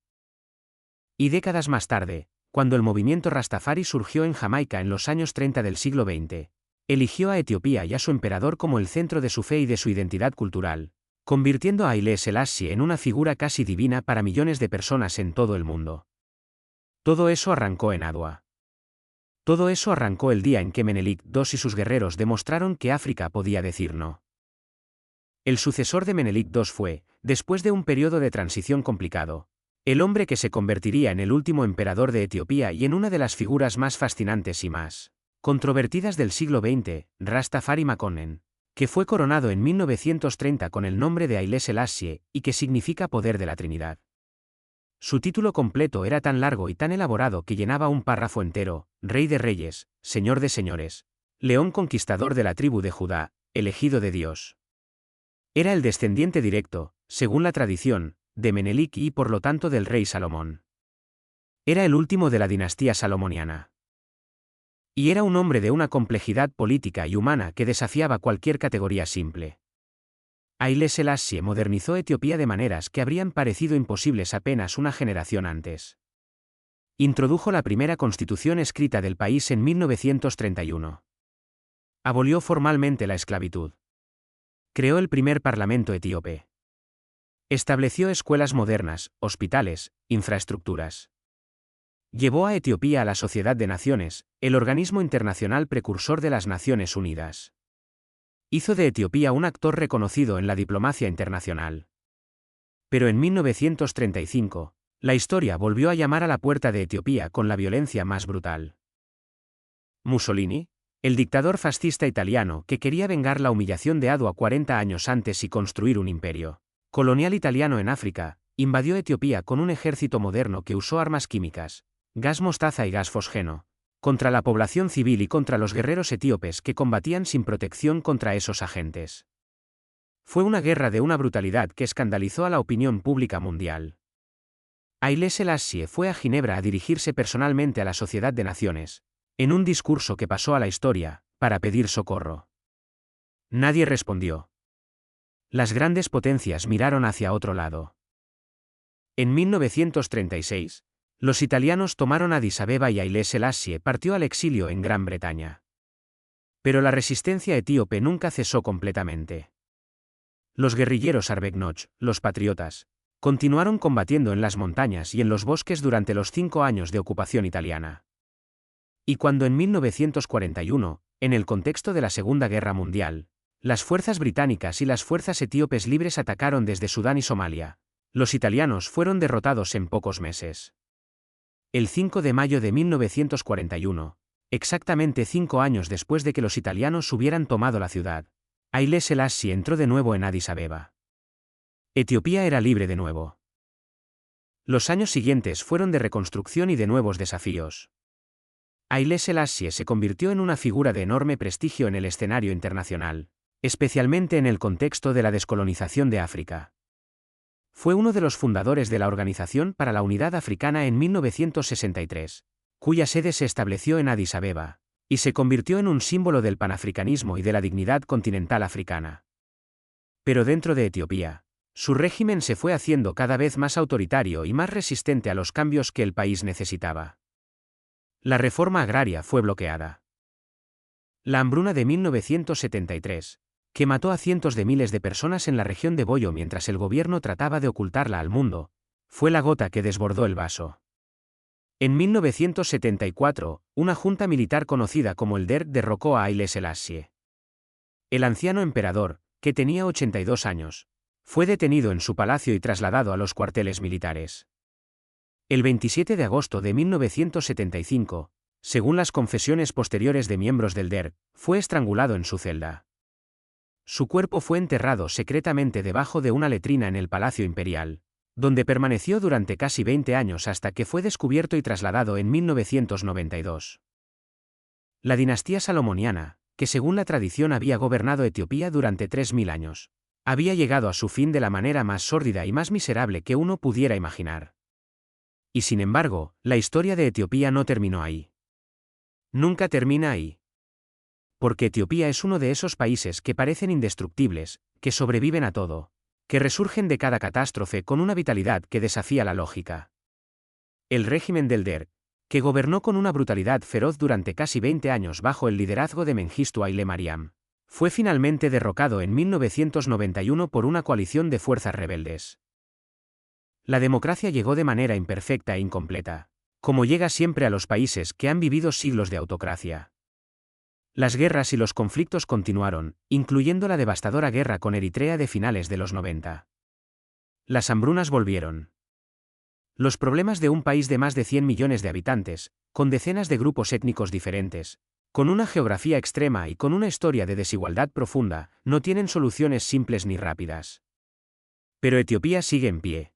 Y décadas más tarde, cuando el movimiento Rastafari surgió en Jamaica en los años 30 del siglo XX, eligió a Etiopía y a su emperador como el centro de su fe y de su identidad cultural, convirtiendo a Haile Selassie en una figura casi divina para millones de personas en todo el mundo. Todo eso arrancó en Adwa. Todo eso arrancó el día en que Menelik II y sus guerreros demostraron que África podía decir no. El sucesor de Menelik II fue, después de un periodo de transición complicado, el hombre que se convertiría en el último emperador de Etiopía y en una de las figuras más fascinantes y más controvertidas del siglo XX, Rastafari Makonnen, que fue coronado en 1930 con el nombre de Haile Selassie y que significa poder de la Trinidad. Su título completo era tan largo y tan elaborado que llenaba un párrafo entero: Rey de Reyes, Señor de Señores, León conquistador de la tribu de Judá, elegido de Dios. Era el descendiente directo, según la tradición, de Menelik y por lo tanto del rey Salomón. Era el último de la dinastía salomoniana. Y era un hombre de una complejidad política y humana que desafiaba cualquier categoría simple. Haile Selassie modernizó Etiopía de maneras que habrían parecido imposibles apenas una generación antes. Introdujo la primera constitución escrita del país en 1931. Abolió formalmente la esclavitud. Creó el primer parlamento etíope. Estableció escuelas modernas, hospitales, infraestructuras. Llevó a Etiopía a la Sociedad de Naciones, el organismo internacional precursor de las Naciones Unidas. Hizo de Etiopía un actor reconocido en la diplomacia internacional. Pero en 1935, la historia volvió a llamar a la puerta de Etiopía con la violencia más brutal. Mussolini, el dictador fascista italiano que quería vengar la humillación de Adwa 40 años antes y construir un imperio colonial italiano en África, invadió Etiopía con un ejército moderno que usó armas químicas, gas mostaza y gas fosgeno, contra la población civil y contra los guerreros etíopes que combatían sin protección contra esos agentes. Fue una guerra de una brutalidad que escandalizó a la opinión pública mundial. Haile Selassie fue a Ginebra a dirigirse personalmente a la Sociedad de Naciones, en un discurso que pasó a la historia, para pedir socorro. Nadie respondió. Las grandes potencias miraron hacia otro lado. En 1936, los italianos tomaron Addis Abeba y Haile Selassie partió al exilio en Gran Bretaña. Pero la resistencia etíope nunca cesó completamente. Los guerrilleros Arbegnoch, los patriotas, continuaron combatiendo en las montañas y en los bosques durante los 5 años de ocupación italiana. Y cuando en 1941, en el contexto de la Segunda Guerra Mundial, las fuerzas británicas y las fuerzas etíopes libres atacaron desde Sudán y Somalia, los italianos fueron derrotados en pocos meses. El 5 de mayo de 1941, exactamente 5 años después de que los italianos hubieran tomado la ciudad, Haile Selassie entró de nuevo en Addis Abeba. Etiopía era libre de nuevo. Los años siguientes fueron de reconstrucción y de nuevos desafíos. Haile Selassie se convirtió en una figura de enorme prestigio en el escenario internacional, especialmente en el contexto de la descolonización de África. Fue uno de los fundadores de la Organización para la Unidad Africana en 1963, cuya sede se estableció en Addis Abeba, y se convirtió en un símbolo del panafricanismo y de la dignidad continental africana. Pero dentro de Etiopía, su régimen se fue haciendo cada vez más autoritario y más resistente a los cambios que el país necesitaba. La reforma agraria fue bloqueada. La hambruna de 1973, que mató a cientos de miles de personas en la región de Boyo mientras el gobierno trataba de ocultarla al mundo, fue la gota que desbordó el vaso. En 1974, una junta militar conocida como el DER derrocó a Haile Selassie. El anciano emperador, que tenía 82 años, fue detenido en su palacio y trasladado a los cuarteles militares. El 27 de agosto de 1975, según las confesiones posteriores de miembros del DER, fue estrangulado en su celda. Su cuerpo fue enterrado secretamente debajo de una letrina en el Palacio Imperial, donde permaneció durante casi 20 años hasta que fue descubierto y trasladado en 1992. La dinastía salomoniana, que según la tradición había gobernado Etiopía durante 3000 años, había llegado a su fin de la manera más sórdida y más miserable que uno pudiera imaginar. Y sin embargo, la historia de Etiopía no terminó ahí. Nunca termina ahí. Porque Etiopía es uno de esos países que parecen indestructibles, que sobreviven a todo, que resurgen de cada catástrofe con una vitalidad que desafía la lógica. El régimen del Derg, que gobernó con una brutalidad feroz durante casi 20 años bajo el liderazgo de Mengistu Haile Mariam, fue finalmente derrocado en 1991 por una coalición de fuerzas rebeldes. La democracia llegó de manera imperfecta e incompleta, como llega siempre a los países que han vivido siglos de autocracia. Las guerras y los conflictos continuaron, incluyendo la devastadora guerra con Eritrea de finales de los 90. Las hambrunas volvieron. Los problemas de un país de más de 100 millones de habitantes, con decenas de grupos étnicos diferentes, con una geografía extrema y con una historia de desigualdad profunda, no tienen soluciones simples ni rápidas. Pero Etiopía sigue en pie.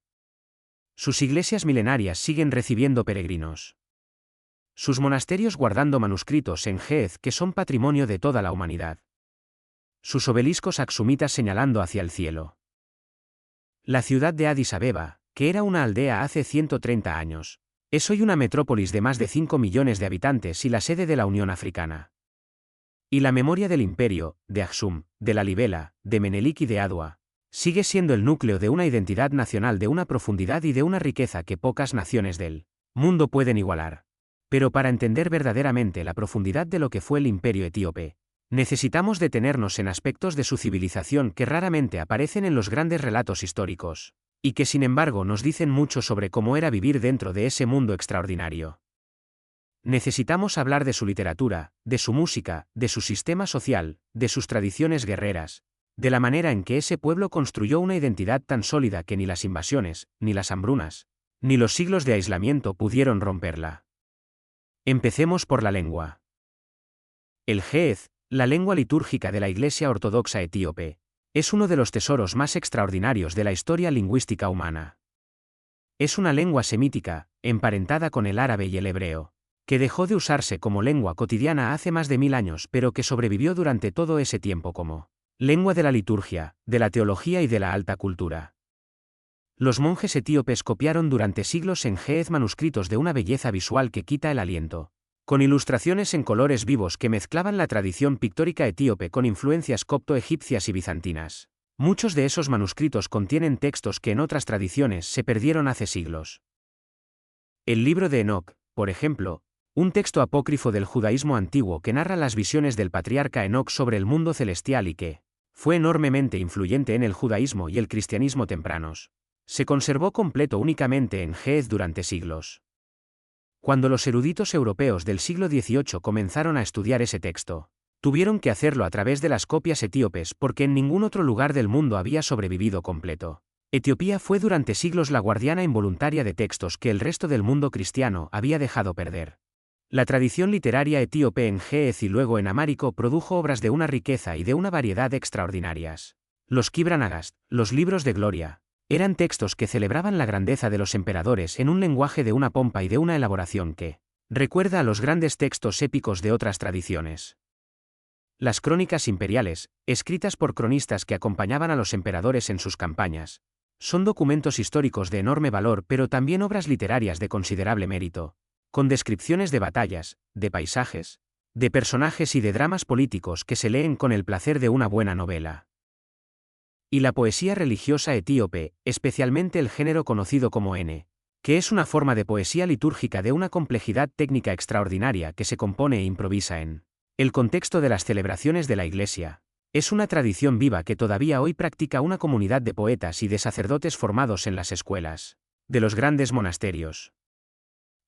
Sus iglesias milenarias siguen recibiendo peregrinos. Sus monasterios guardando manuscritos en Ge'ez que son patrimonio de toda la humanidad. Sus obeliscos aksumitas señalando hacia el cielo. La ciudad de Addis Abeba, que era una aldea hace 130 años, es hoy una metrópolis de más de 5 millones de habitantes y la sede de la Unión Africana. Y la memoria del imperio, de Aksum, de Lalibela, de Menelik y de Adwa, sigue siendo el núcleo de una identidad nacional de una profundidad y de una riqueza que pocas naciones del mundo pueden igualar. Pero para entender verdaderamente la profundidad de lo que fue el imperio etíope, necesitamos detenernos en aspectos de su civilización que raramente aparecen en los grandes relatos históricos, y que sin embargo nos dicen mucho sobre cómo era vivir dentro de ese mundo extraordinario. Necesitamos hablar de su literatura, de su música, de su sistema social, de sus tradiciones guerreras, de la manera en que ese pueblo construyó una identidad tan sólida que ni las invasiones, ni las hambrunas, ni los siglos de aislamiento pudieron romperla. Empecemos por la lengua. El Ge'ez, la lengua litúrgica de la Iglesia Ortodoxa etíope, es uno de los tesoros más extraordinarios de la historia lingüística humana. Es una lengua semítica, emparentada con el árabe y el hebreo, que dejó de usarse como lengua cotidiana hace más de 1000 años pero que sobrevivió durante todo ese tiempo como lengua de la liturgia, de la teología y de la alta cultura. Los monjes etíopes copiaron durante siglos en Ge'ez manuscritos de una belleza visual que quita el aliento, con ilustraciones en colores vivos que mezclaban la tradición pictórica etíope con influencias copto-egipcias y bizantinas. Muchos de esos manuscritos contienen textos que en otras tradiciones se perdieron hace siglos. El libro de Enoc, por ejemplo, un texto apócrifo del judaísmo antiguo que narra las visiones del patriarca Enoc sobre el mundo celestial y que fue enormemente influyente en el judaísmo y el cristianismo tempranos, se conservó completo únicamente en Ge'ez durante siglos. Cuando los eruditos europeos del siglo XVIII comenzaron a estudiar ese texto, tuvieron que hacerlo a través de las copias etíopes porque en ningún otro lugar del mundo había sobrevivido completo. Etiopía fue durante siglos la guardiana involuntaria de textos que el resto del mundo cristiano había dejado perder. La tradición literaria etíope en Ge'ez y luego en amárico produjo obras de una riqueza y de una variedad extraordinarias. Los Kibra Nagast, los libros de gloria, eran textos que celebraban la grandeza de los emperadores en un lenguaje de una pompa y de una elaboración que recuerda a los grandes textos épicos de otras tradiciones. Las crónicas imperiales, escritas por cronistas que acompañaban a los emperadores en sus campañas, son documentos históricos de enorme valor pero también obras literarias de considerable mérito, con descripciones de batallas, de paisajes, de personajes y de dramas políticos que se leen con el placer de una buena novela. Y la poesía religiosa etíope, especialmente el género conocido como N, que es una forma de poesía litúrgica de una complejidad técnica extraordinaria que se compone e improvisa en el contexto de las celebraciones de la Iglesia, es una tradición viva que todavía hoy practica una comunidad de poetas y de sacerdotes formados en las escuelas de los grandes monasterios.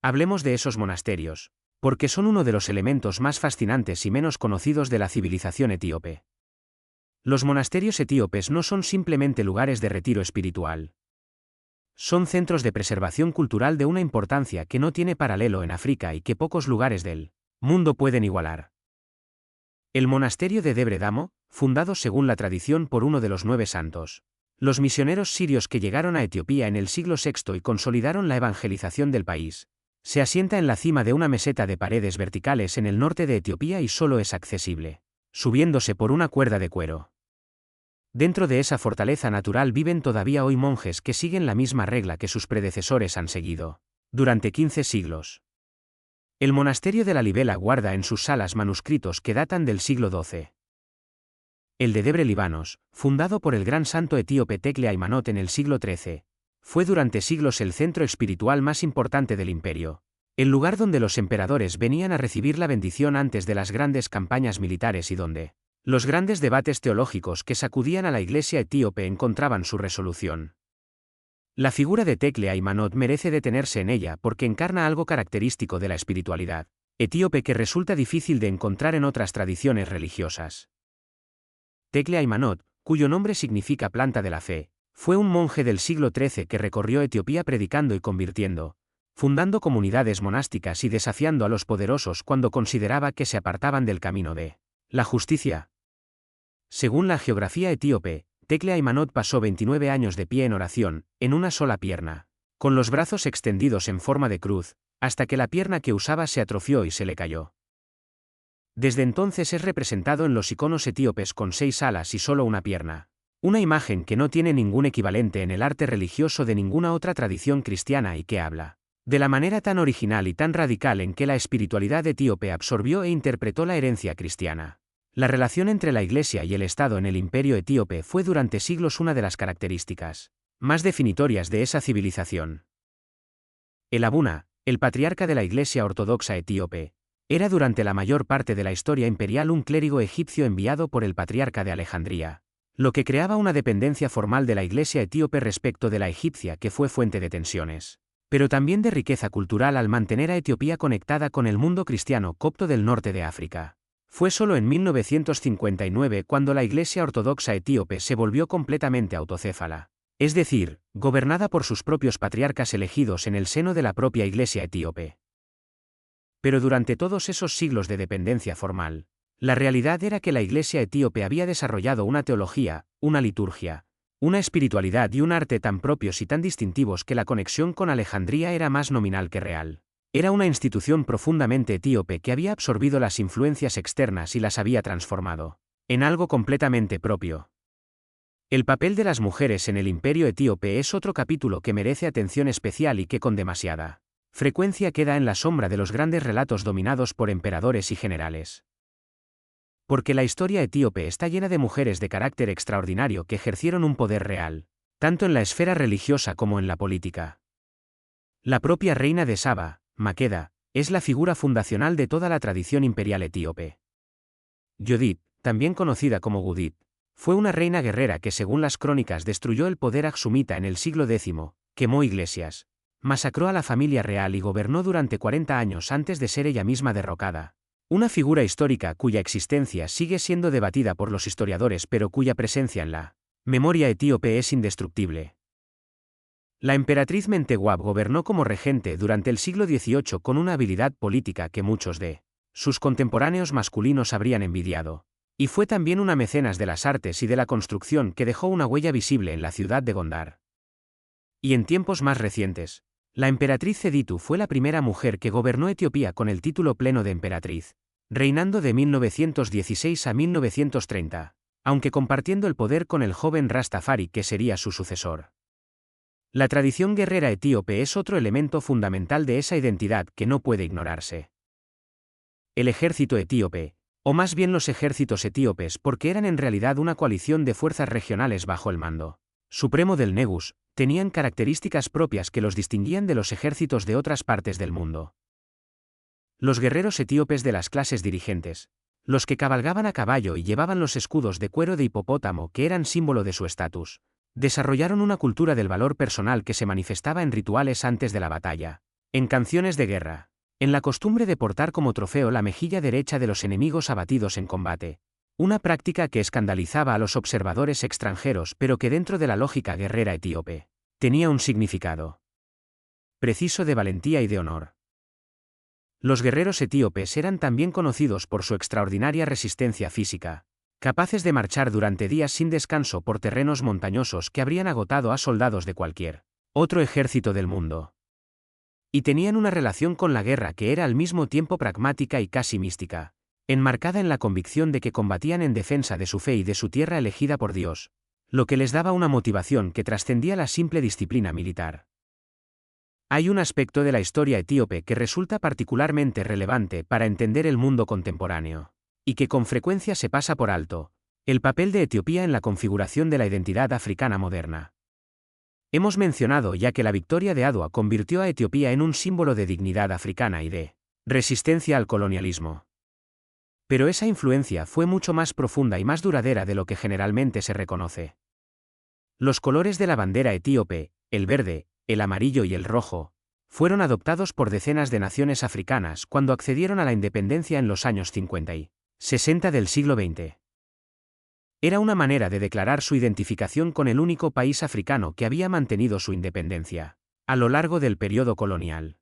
Hablemos de esos monasterios, porque son uno de los elementos más fascinantes y menos conocidos de la civilización etíope. Los monasterios etíopes no son simplemente lugares de retiro espiritual. Son centros de preservación cultural de una importancia que no tiene paralelo en África y que pocos lugares del mundo pueden igualar. El monasterio de Debre Damo, fundado según la tradición por uno de los 9 santos. Los misioneros sirios que llegaron a Etiopía en el siglo VI y consolidaron la evangelización del país. Se asienta en la cima de una meseta de paredes verticales en el norte de Etiopía y solo es accesible subiéndose por una cuerda de cuero. Dentro de esa fortaleza natural viven todavía hoy monjes que siguen la misma regla que sus predecesores han seguido durante 15 siglos. El monasterio de la Libela guarda en sus salas manuscritos que datan del siglo XII. El de Debre Libanos, fundado por el gran santo etíope Tekle Aymanot en el siglo XIII, fue durante siglos el centro espiritual más importante del imperio, el lugar donde los emperadores venían a recibir la bendición antes de las grandes campañas militares y donde los grandes debates teológicos que sacudían a la iglesia etíope encontraban su resolución. La figura de Tekle Aymanot merece detenerse en ella porque encarna algo característico de la espiritualidad etíope que resulta difícil de encontrar en otras tradiciones religiosas. Tekle Aymanot, cuyo nombre significa planta de la fe, fue un monje del siglo XIII que recorrió Etiopía predicando y convirtiendo, fundando comunidades monásticas y desafiando a los poderosos cuando consideraba que se apartaban del camino de la justicia. Según la geografía etíope, Tekle Aymanot pasó 29 años de pie en oración, en una sola pierna, con los brazos extendidos en forma de cruz, hasta que la pierna que usaba se atrofió y se le cayó. Desde entonces es representado en los iconos etíopes con 6 alas y solo una pierna, una imagen que no tiene ningún equivalente en el arte religioso de ninguna otra tradición cristiana y que habla de la manera tan original y tan radical en que la espiritualidad etíope absorbió e interpretó la herencia cristiana. La relación entre la Iglesia y el Estado en el imperio etíope fue durante siglos una de las características más definitorias de esa civilización. El Abuna, el patriarca de la Iglesia ortodoxa etíope, era durante la mayor parte de la historia imperial un clérigo egipcio enviado por el patriarca de Alejandría, lo que creaba una dependencia formal de la Iglesia etíope respecto de la egipcia que fue fuente de tensiones, pero también de riqueza cultural al mantener a Etiopía conectada con el mundo cristiano copto del norte de África. Fue solo en 1959 cuando la Iglesia ortodoxa etíope se volvió completamente autocéfala, es decir, gobernada por sus propios patriarcas elegidos en el seno de la propia Iglesia etíope. Pero durante todos esos siglos de dependencia formal, la realidad era que la Iglesia etíope había desarrollado una teología, una liturgia, una espiritualidad y un arte tan propios y tan distintivos que la conexión con Alejandría era más nominal que real. Era una institución profundamente etíope que había absorbido las influencias externas y las había transformado en algo completamente propio. El papel de las mujeres en el imperio etíope es otro capítulo que merece atención especial y que con demasiada frecuencia queda en la sombra de los grandes relatos dominados por emperadores y generales. Porque la historia etíope está llena de mujeres de carácter extraordinario que ejercieron un poder real, tanto en la esfera religiosa como en la política. La propia reina de Saba, Maqueda, es la figura fundacional de toda la tradición imperial etíope. Yodit, también conocida como Gudit, fue una reina guerrera que según las crónicas destruyó el poder aksumita en el siglo X, quemó iglesias, masacró a la familia real y gobernó durante 40 años antes de ser ella misma derrocada. Una figura histórica cuya existencia sigue siendo debatida por los historiadores pero cuya presencia en la memoria etíope es indestructible. La emperatriz Mentewab gobernó como regente durante el siglo XVIII con una habilidad política que muchos de sus contemporáneos masculinos habrían envidiado. Y fue también una mecenas de las artes y de la construcción que dejó una huella visible en la ciudad de Gondar. Y en tiempos más recientes, la emperatriz Seditu fue la primera mujer que gobernó Etiopía con el título pleno de emperatriz, reinando de 1916 a 1930, aunque compartiendo el poder con el joven Rastafari que sería su sucesor. La tradición guerrera etíope es otro elemento fundamental de esa identidad que no puede ignorarse. El ejército etíope, o más bien los ejércitos etíopes porque eran en realidad una coalición de fuerzas regionales bajo el mando supremo del Negus, tenían características propias que los distinguían de los ejércitos de otras partes del mundo. Los guerreros etíopes de las clases dirigentes, los que cabalgaban a caballo y llevaban los escudos de cuero de hipopótamo que eran símbolo de su estatus, desarrollaron una cultura del valor personal que se manifestaba en rituales antes de la batalla, en canciones de guerra, en la costumbre de portar como trofeo la mejilla derecha de los enemigos abatidos en combate, una práctica que escandalizaba a los observadores extranjeros pero que dentro de la lógica guerrera etíope tenía un significado preciso de valentía y de honor. Los guerreros etíopes eran también conocidos por su extraordinaria resistencia física, capaces de marchar durante días sin descanso por terrenos montañosos que habrían agotado a soldados de cualquier otro ejército del mundo. Y tenían una relación con la guerra que era al mismo tiempo pragmática y casi mística, enmarcada en la convicción de que combatían en defensa de su fe y de su tierra elegida por Dios, lo que les daba una motivación que trascendía la simple disciplina militar. Hay un aspecto de la historia etíope que resulta particularmente relevante para entender el mundo contemporáneo, y que con frecuencia se pasa por alto: el papel de Etiopía en la configuración de la identidad africana moderna. Hemos mencionado ya que la victoria de Adwa convirtió a Etiopía en un símbolo de dignidad africana y de resistencia al colonialismo. Pero esa influencia fue mucho más profunda y más duradera de lo que generalmente se reconoce. Los colores de la bandera etíope, el verde, el amarillo y el rojo, fueron adoptados por decenas de naciones africanas cuando accedieron a la independencia en los años 50 y 60 del siglo XX. Era una manera de declarar su identificación con el único país africano que había mantenido su independencia a lo largo del periodo colonial.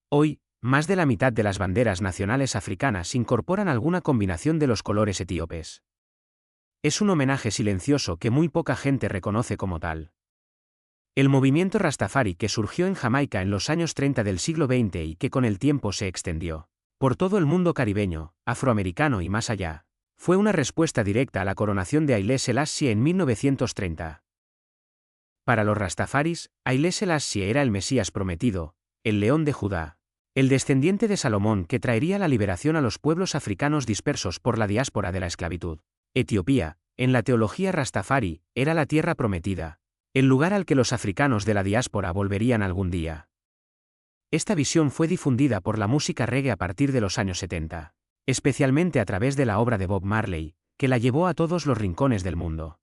Hoy, más de la mitad de las banderas nacionales africanas incorporan alguna combinación de los colores etíopes. Es un homenaje silencioso que muy poca gente reconoce como tal. El movimiento Rastafari, que surgió en Jamaica en los años 30 del siglo XX y que con el tiempo se extendió por todo el mundo caribeño, afroamericano y más allá, fue una respuesta directa a la coronación de Haile Selassie en 1930. Para los Rastafaris, Haile Selassie era el Mesías prometido, el león de Judá, el descendiente de Salomón que traería la liberación a los pueblos africanos dispersos por la diáspora de la esclavitud. Etiopía, en la teología Rastafari, era la tierra prometida, el lugar al que los africanos de la diáspora volverían algún día. Esta visión fue difundida por la música reggae a partir de los años 70, especialmente a través de la obra de Bob Marley, que la llevó a todos los rincones del mundo.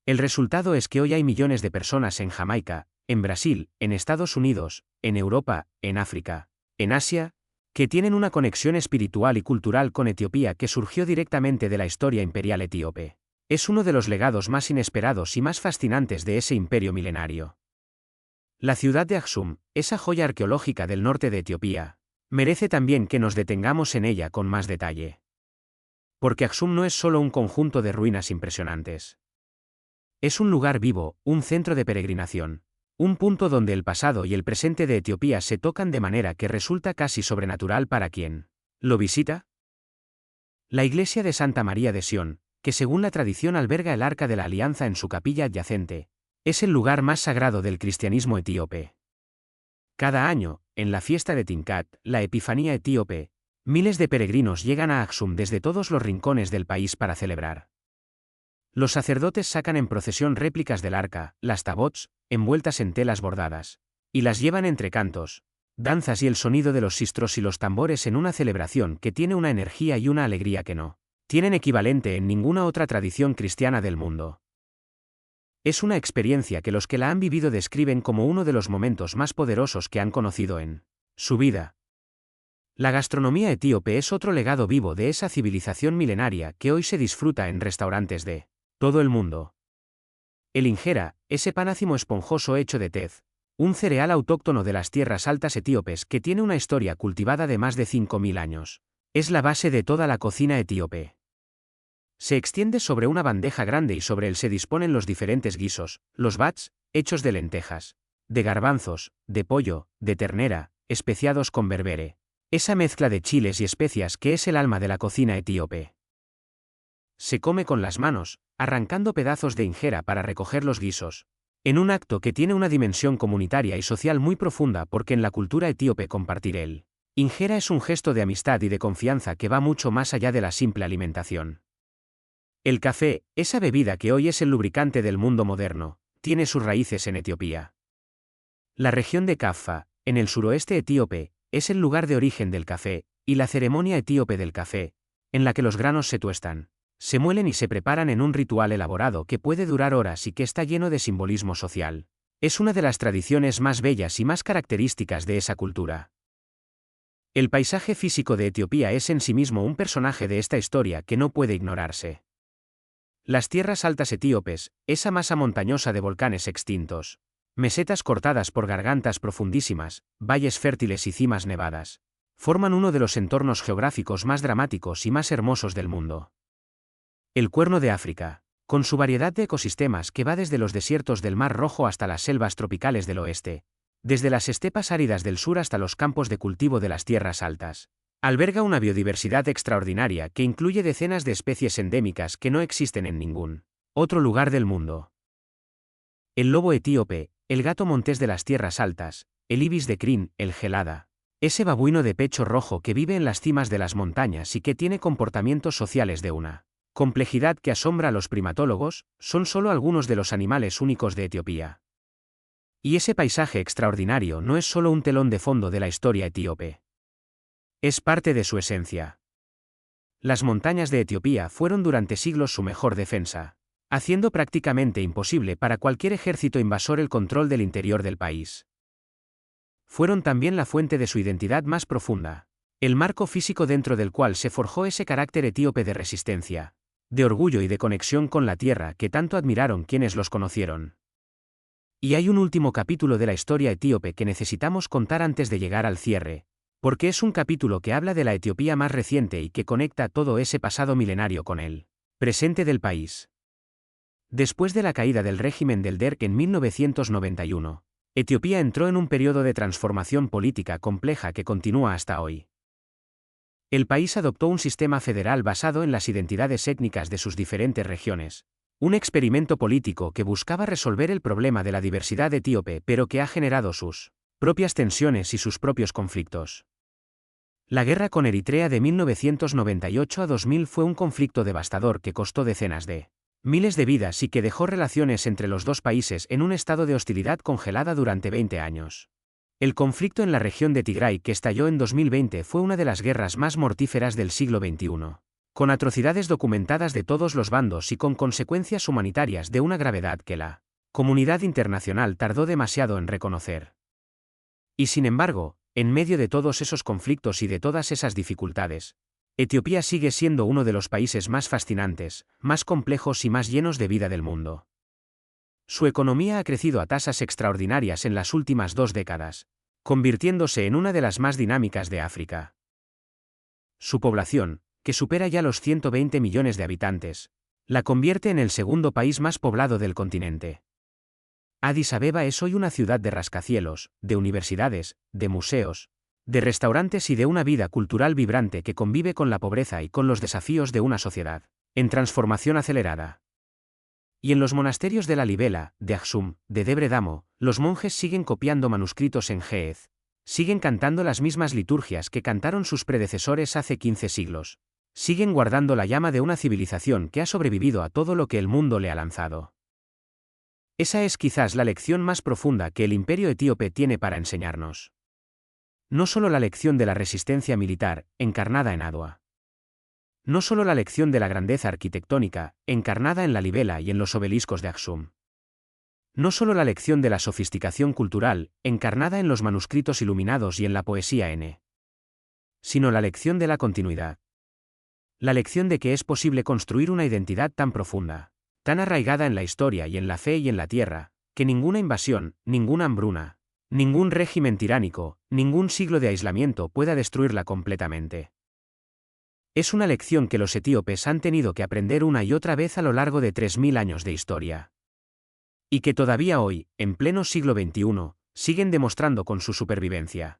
El resultado es que hoy hay millones de personas en Jamaica, en Brasil, en Estados Unidos, en Europa, en África, en Asia, que tienen una conexión espiritual y cultural con Etiopía que surgió directamente de la historia imperial etíope. Es uno de los legados más inesperados y más fascinantes de ese imperio milenario. La ciudad de Aksum, esa joya arqueológica del norte de Etiopía, merece también que nos detengamos en ella con más detalle. Porque Aksum no es solo un conjunto de ruinas impresionantes. Es un lugar vivo, un centro de peregrinación, un punto donde el pasado y el presente de Etiopía se tocan de manera que resulta casi sobrenatural para quien lo visita. La iglesia de Santa María de Sion, que según la tradición alberga el Arca de la Alianza en su capilla adyacente, es el lugar más sagrado del cristianismo etíope. Cada año, en la fiesta de Tinkat, la Epifanía etíope, miles de peregrinos llegan a Aksum desde todos los rincones del país para celebrar. Los sacerdotes sacan en procesión réplicas del arca, las tabots, envueltas en telas bordadas, y las llevan entre cantos, danzas y el sonido de los sistros y los tambores en una celebración que tiene una energía y una alegría que no tienen equivalente en ninguna otra tradición cristiana del mundo. Es una experiencia que los que la han vivido describen como uno de los momentos más poderosos que han conocido en su vida. La gastronomía etíope es otro legado vivo de esa civilización milenaria que hoy se disfruta en restaurantes de todo el mundo. El injera, ese panácimo esponjoso hecho de tez, un cereal autóctono de las tierras altas etíopes que tiene una historia cultivada de más de 5000 años, es la base de toda la cocina etíope. Se extiende sobre una bandeja grande y sobre él se disponen los diferentes guisos, los bats, hechos de lentejas, de garbanzos, de pollo, de ternera, especiados con berbere, esa mezcla de chiles y especias que es el alma de la cocina etíope. Se come con las manos, arrancando pedazos de injera para recoger los guisos, en un acto que tiene una dimensión comunitaria y social muy profunda porque en la cultura etíope compartir el injera es un gesto de amistad y de confianza que va mucho más allá de la simple alimentación. El café, esa bebida que hoy es el lubricante del mundo moderno, tiene sus raíces en Etiopía. La región de Kaffa, en el suroeste etíope, es el lugar de origen del café, y la ceremonia etíope del café, en la que los granos se tuestan, se muelen y se preparan en un ritual elaborado que puede durar horas y que está lleno de simbolismo social. Es una de las tradiciones más bellas y más características de esa cultura. El paisaje físico de Etiopía es en sí mismo un personaje de esta historia que no puede ignorarse. Las tierras altas etíopes, esa masa montañosa de volcanes extintos, mesetas cortadas por gargantas profundísimas, valles fértiles y cimas nevadas, forman uno de los entornos geográficos más dramáticos y más hermosos del mundo. El Cuerno de África, con su variedad de ecosistemas que va desde los desiertos del Mar Rojo hasta las selvas tropicales del oeste, desde las estepas áridas del sur hasta los campos de cultivo de las tierras altas, alberga una biodiversidad extraordinaria que incluye decenas de especies endémicas que no existen en ningún otro lugar del mundo. El lobo etíope, el gato montés de las tierras altas, el ibis de crin, el gelada, ese babuino de pecho rojo que vive en las cimas de las montañas y que tiene comportamientos sociales de una complejidad que asombra a los primatólogos, son solo algunos de los animales únicos de Etiopía. Y ese paisaje extraordinario no es solo un telón de fondo de la historia etíope. Es parte de su esencia. Las montañas de Etiopía fueron durante siglos su mejor defensa, haciendo prácticamente imposible para cualquier ejército invasor el control del interior del país. Fueron también la fuente de su identidad más profunda, el marco físico dentro del cual se forjó ese carácter etíope de resistencia, de orgullo y de conexión con la tierra que tanto admiraron quienes los conocieron. Y hay un último capítulo de la historia etíope que necesitamos contar antes de llegar al cierre, porque es un capítulo que habla de la Etiopía más reciente y que conecta todo ese pasado milenario con el presente del país. Después de la caída del régimen del Derg en 1991, Etiopía entró en un periodo de transformación política compleja que continúa hasta hoy. El país adoptó un sistema federal basado en las identidades étnicas de sus diferentes regiones, un experimento político que buscaba resolver el problema de la diversidad etíope pero que ha generado sus propias tensiones y sus propios conflictos. La guerra con Eritrea de 1998 a 2000 fue un conflicto devastador que costó decenas de miles de vidas y que dejó relaciones entre los dos países en un estado de hostilidad congelada durante 20 años. El conflicto en la región de Tigray que estalló en 2020 fue una de las guerras más mortíferas del siglo XXI, con atrocidades documentadas de todos los bandos y con consecuencias humanitarias de una gravedad que la comunidad internacional tardó demasiado en reconocer. Y sin embargo, en medio de todos esos conflictos y de todas esas dificultades, Etiopía sigue siendo uno de los países más fascinantes, más complejos y más llenos de vida del mundo. Su economía ha crecido a tasas extraordinarias en las últimas 2 décadas, convirtiéndose en una de las más dinámicas de África. Su población, que supera ya los 120 millones de habitantes, la convierte en el segundo país más poblado del continente. Addis Abeba es hoy una ciudad de rascacielos, de universidades, de museos, de restaurantes y de una vida cultural vibrante que convive con la pobreza y con los desafíos de una sociedad en transformación acelerada. Y en los monasterios de Lalibela, de Aksum, de Debre Damo, los monjes siguen copiando manuscritos en Ge'ez, siguen cantando las mismas liturgias que cantaron sus predecesores hace 15 siglos, siguen guardando la llama de una civilización que ha sobrevivido a todo lo que el mundo le ha lanzado. Esa es quizás la lección más profunda que el imperio etíope tiene para enseñarnos. No solo la lección de la resistencia militar, encarnada en Adwa. No solo la lección de la grandeza arquitectónica, encarnada en Lalibela y en los obeliscos de Aksum. No solo la lección de la sofisticación cultural, encarnada en los manuscritos iluminados y en la poesía N. Sino la lección de la continuidad. La lección de que es posible construir una identidad tan profunda, tan arraigada en la historia y en la fe y en la tierra, que ninguna invasión, ninguna hambruna, ningún régimen tiránico, ningún siglo de aislamiento pueda destruirla completamente. Es una lección que los etíopes han tenido que aprender una y otra vez a lo largo de 3000 años de historia. Y que todavía hoy, en pleno siglo XXI, siguen demostrando con su supervivencia.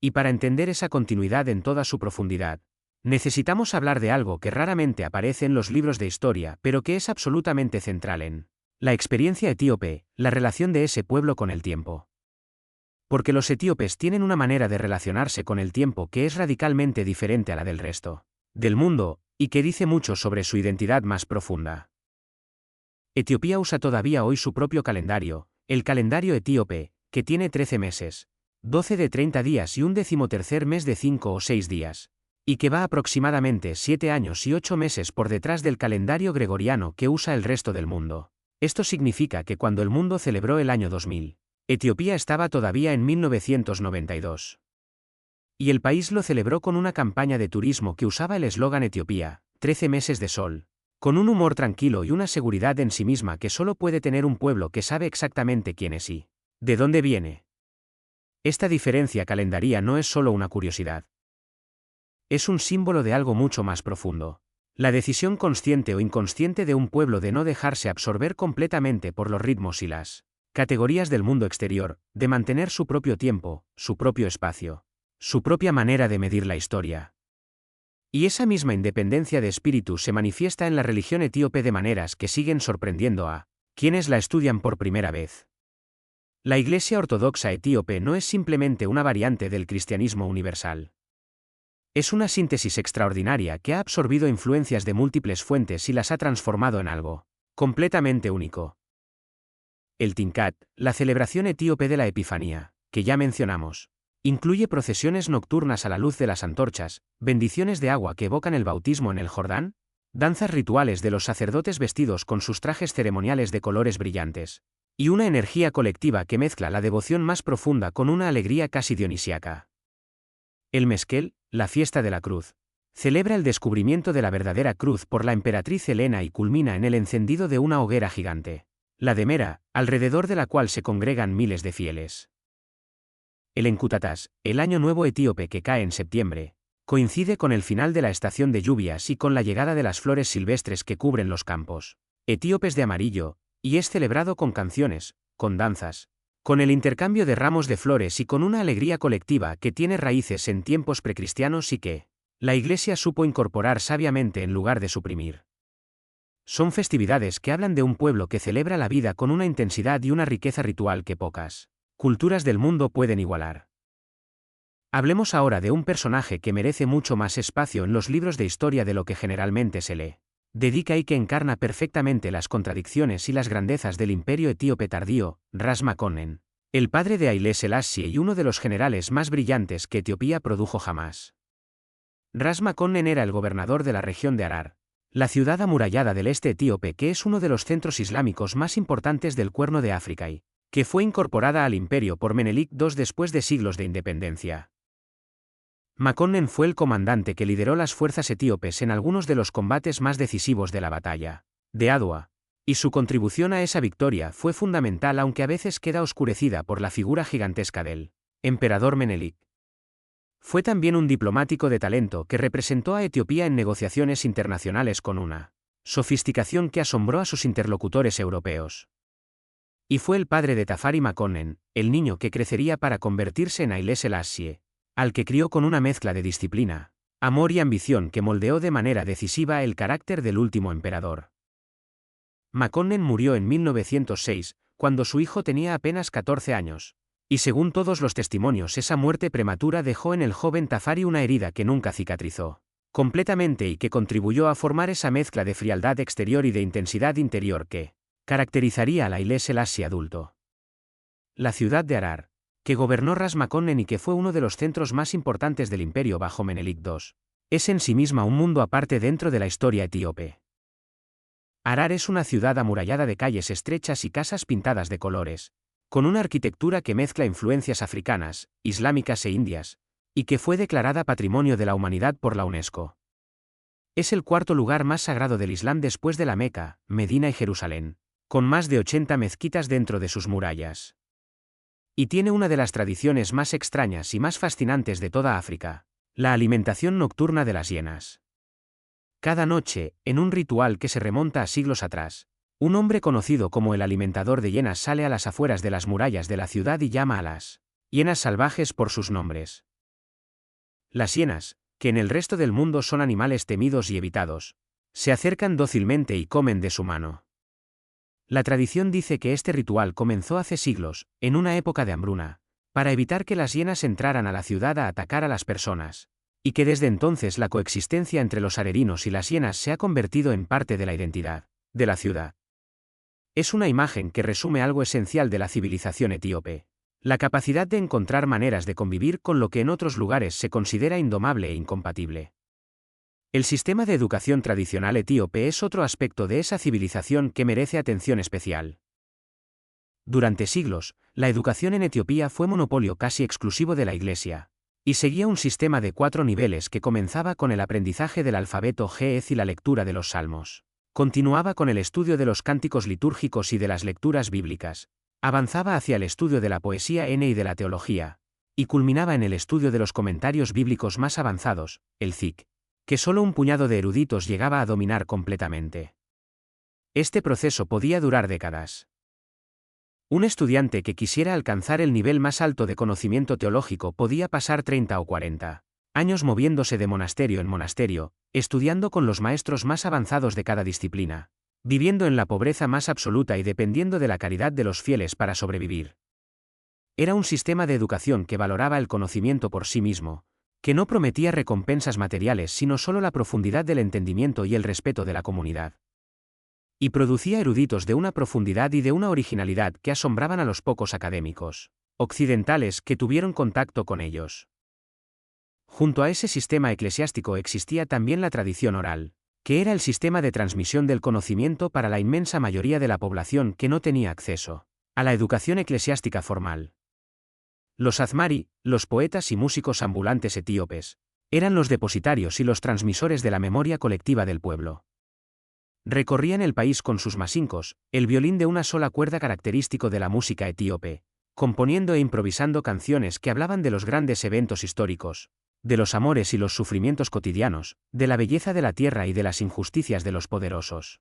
Y para entender esa continuidad en toda su profundidad, necesitamos hablar de algo que raramente aparece en los libros de historia, pero que es absolutamente central en la experiencia etíope, la relación de ese pueblo con el tiempo. Porque los etíopes tienen una manera de relacionarse con el tiempo que es radicalmente diferente a la del resto del mundo, y que dice mucho sobre su identidad más profunda. Etiopía usa todavía hoy su propio calendario, el calendario etíope, que tiene 13 meses, 12 de 30 días y un 13º mes de 5 o 6 días, y que va aproximadamente 7 años y 8 meses por detrás del calendario gregoriano que usa el resto del mundo. Esto significa que cuando el mundo celebró el año 2000, Etiopía estaba todavía en 1992. Y el país lo celebró con una campaña de turismo que usaba el eslogan Etiopía, 13 meses de sol, con un humor tranquilo y una seguridad en sí misma que solo puede tener un pueblo que sabe exactamente quién es y de dónde viene. Esta diferencia calendaria no es solo una curiosidad. Es un símbolo de algo mucho más profundo. La decisión consciente o inconsciente de un pueblo de no dejarse absorber completamente por los ritmos y las categorías del mundo exterior, de mantener su propio tiempo, su propio espacio, su propia manera de medir la historia. Y esa misma independencia de espíritu se manifiesta en la religión etíope de maneras que siguen sorprendiendo a quienes la estudian por primera vez. La Iglesia Ortodoxa etíope no es simplemente una variante del cristianismo universal. Es una síntesis extraordinaria que ha absorbido influencias de múltiples fuentes y las ha transformado en algo completamente único. El Tinkat, la celebración etíope de la Epifanía, que ya mencionamos, incluye procesiones nocturnas a la luz de las antorchas, bendiciones de agua que evocan el bautismo en el Jordán, danzas rituales de los sacerdotes vestidos con sus trajes ceremoniales de colores brillantes, y una energía colectiva que mezcla la devoción más profunda con una alegría casi dionisíaca. El Meskel, la fiesta de la cruz, celebra el descubrimiento de la verdadera cruz por la emperatriz Helena y culmina en el encendido de una hoguera gigante, la de Mera, alrededor de la cual se congregan miles de fieles. El Enkutatas, el año nuevo etíope que cae en septiembre, coincide con el final de la estación de lluvias y con la llegada de las flores silvestres que cubren los campos etíopes de amarillo, y es celebrado con canciones, con danzas, con el intercambio de ramos de flores y con una alegría colectiva que tiene raíces en tiempos precristianos y que la Iglesia supo incorporar sabiamente en lugar de suprimir. Son festividades que hablan de un pueblo que celebra la vida con una intensidad y una riqueza ritual que pocas culturas del mundo pueden igualar. Hablemos ahora de un personaje que merece mucho más espacio en los libros de historia de lo que generalmente se le dedica y que encarna perfectamente las contradicciones y las grandezas del imperio etíope tardío, Ras Makonnen, el padre de Haile Selassie y uno de los generales más brillantes que Etiopía produjo jamás. Ras Makonnen era el gobernador de la región de Harar, la ciudad amurallada del este etíope que es uno de los centros islámicos más importantes del Cuerno de África y que fue incorporada al imperio por Menelik II después de siglos de independencia. Makonnen fue el comandante que lideró las fuerzas etíopes en algunos de los combates más decisivos de la batalla de Adwa, y su contribución a esa victoria fue fundamental aunque a veces queda oscurecida por la figura gigantesca del emperador Menelik. Fue también un diplomático de talento que representó a Etiopía en negociaciones internacionales con una sofisticación que asombró a sus interlocutores europeos. Y fue el padre de Tafari Makonnen, el niño que crecería para convertirse en Haile Selassie, al que crió con una mezcla de disciplina, amor y ambición que moldeó de manera decisiva el carácter del último emperador. Makonnen murió en 1906, cuando su hijo tenía apenas 14 años, y según todos los testimonios esa muerte prematura dejó en el joven Tafari una herida que nunca cicatrizó completamente y que contribuyó a formar esa mezcla de frialdad exterior y de intensidad interior que caracterizaría al Haile Selassie adulto. La ciudad de Harar, que gobernó Ras Makonnen y que fue uno de los centros más importantes del imperio bajo Menelik II, es en sí misma un mundo aparte dentro de la historia etíope. Harar es una ciudad amurallada de calles estrechas y casas pintadas de colores, con una arquitectura que mezcla influencias africanas, islámicas e indias, y que fue declarada Patrimonio de la Humanidad por la UNESCO. Es el cuarto lugar más sagrado del Islam después de la Meca, Medina y Jerusalén, con más de 80 mezquitas dentro de sus murallas. Y tiene una de las tradiciones más extrañas y más fascinantes de toda África, la alimentación nocturna de las hienas. Cada noche, en un ritual que se remonta a siglos atrás, un hombre conocido como el alimentador de hienas sale a las afueras de las murallas de la ciudad y llama a las hienas salvajes por sus nombres. Las hienas, que en el resto del mundo son animales temidos y evitados, se acercan dócilmente y comen de su mano. La tradición dice que este ritual comenzó hace siglos, en una época de hambruna, para evitar que las hienas entraran a la ciudad a atacar a las personas, y que desde entonces la coexistencia entre los harerinos y las hienas se ha convertido en parte de la identidad de la ciudad. Es una imagen que resume algo esencial de la civilización etíope: la capacidad de encontrar maneras de convivir con lo que en otros lugares se considera indomable e incompatible. El sistema de educación tradicional etíope es otro aspecto de esa civilización que merece atención especial. Durante siglos, la educación en Etiopía fue monopolio casi exclusivo de la Iglesia, y seguía un sistema de 4 niveles que comenzaba con el aprendizaje del alfabeto Ge'ez y la lectura de los salmos. Continuaba con el estudio de los cánticos litúrgicos y de las lecturas bíblicas, avanzaba hacia el estudio de la poesía N y de la teología, y culminaba en el estudio de los comentarios bíblicos más avanzados, el Zik, que solo un puñado de eruditos llegaba a dominar completamente. Este proceso podía durar décadas. Un estudiante que quisiera alcanzar el nivel más alto de conocimiento teológico podía pasar 30 o 40 años moviéndose de monasterio en monasterio, estudiando con los maestros más avanzados de cada disciplina, viviendo en la pobreza más absoluta y dependiendo de la caridad de los fieles para sobrevivir. Era un sistema de educación que valoraba el conocimiento por sí mismo, que no prometía recompensas materiales sino solo la profundidad del entendimiento y el respeto de la comunidad. Y producía eruditos de una profundidad y de una originalidad que asombraban a los pocos académicos occidentales que tuvieron contacto con ellos. Junto a ese sistema eclesiástico existía también la tradición oral, que era el sistema de transmisión del conocimiento para la inmensa mayoría de la población que no tenía acceso a la educación eclesiástica formal. Los azmari, los poetas y músicos ambulantes etíopes, eran los depositarios y los transmisores de la memoria colectiva del pueblo. Recorrían el país con sus masincos, el violín de una sola cuerda característico de la música etíope, componiendo e improvisando canciones que hablaban de los grandes eventos históricos, de los amores y los sufrimientos cotidianos, de la belleza de la tierra y de las injusticias de los poderosos.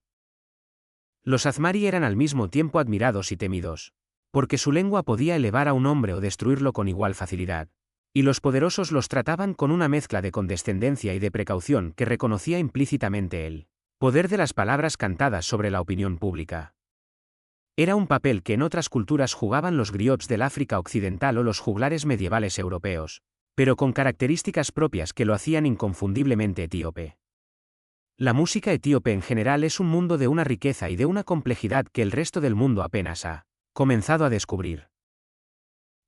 Los azmari eran al mismo tiempo admirados y temidos, porque su lengua podía elevar a un hombre o destruirlo con igual facilidad, y los poderosos los trataban con una mezcla de condescendencia y de precaución que reconocía implícitamente el poder de las palabras cantadas sobre la opinión pública. Era un papel que en otras culturas jugaban los griots del África Occidental o los juglares medievales europeos, pero con características propias que lo hacían inconfundiblemente etíope. La música etíope en general es un mundo de una riqueza y de una complejidad que el resto del mundo apenas ha comenzado a descubrir.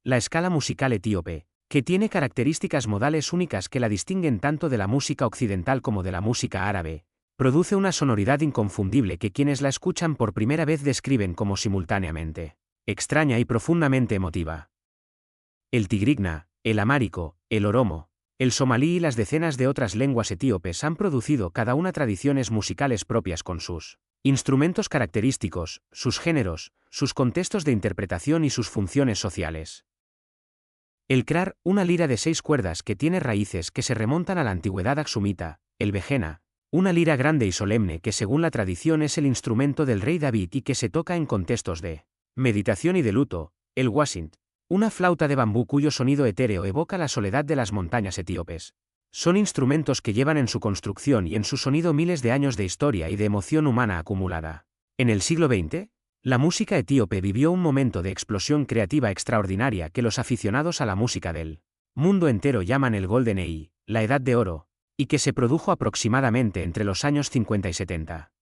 La escala musical etíope, que tiene características modales únicas que la distinguen tanto de la música occidental como de la música árabe, produce una sonoridad inconfundible que quienes la escuchan por primera vez describen como simultáneamente extraña y profundamente emotiva. El tigrigna, el amárico, el oromo, el somalí y las decenas de otras lenguas etíopes han producido cada una tradiciones musicales propias con sus instrumentos característicos, sus géneros, sus contextos de interpretación y sus funciones sociales. El krar, una lira de 6 cuerdas que tiene raíces que se remontan a la antigüedad aksumita, el vejena, una lira grande y solemne que según la tradición es el instrumento del rey David y que se toca en contextos de meditación y de luto, el wasint, una flauta de bambú cuyo sonido etéreo evoca la soledad de las montañas etíopes. Son instrumentos que llevan en su construcción y en su sonido miles de años de historia y de emoción humana acumulada. En el siglo XX, la música etíope vivió un momento de explosión creativa extraordinaria que los aficionados a la música del mundo entero llaman el Golden Age, la Edad de Oro, y que se produjo aproximadamente entre los años 50 y 70.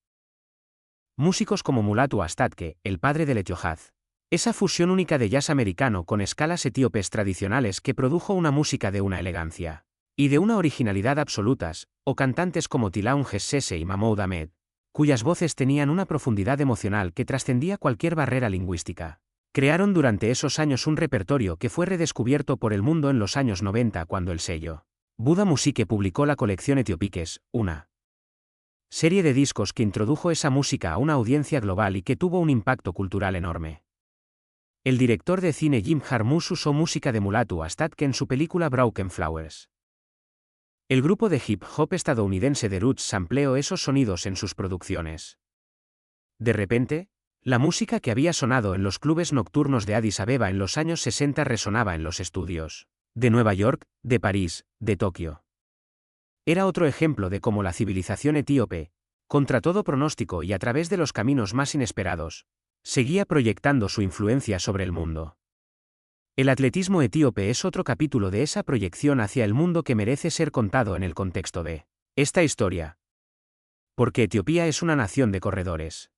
Músicos como Mulatu Astatke, el padre del Etiohaz, esa fusión única de jazz americano con escalas etíopes tradicionales que produjo una música de una elegancia y de una originalidad absolutas, o cantantes como Tilaun Gessese y Mahmoud Ahmed, cuyas voces tenían una profundidad emocional que trascendía cualquier barrera lingüística. Crearon durante esos años un repertorio que fue redescubierto por el mundo en los años 90 cuando el sello Buddha Musique publicó la colección Ethiopiques, una serie de discos que introdujo esa música a una audiencia global y que tuvo un impacto cultural enorme. El director de cine Jim Jarmusch usó música de Mulatu Astatke en su película Broken Flowers. El grupo de hip hop estadounidense The Roots sampleó esos sonidos en sus producciones. De repente, la música que había sonado en los clubes nocturnos de Addis Abeba en los años 60 resonaba en los estudios de Nueva York, de París, de Tokio. Era otro ejemplo de cómo la civilización etíope, contra todo pronóstico y a través de los caminos más inesperados, seguía proyectando su influencia sobre el mundo. El atletismo etíope es otro capítulo de esa proyección hacia el mundo que merece ser contado en el contexto de esta historia. Porque Etiopía es una nación de corredores.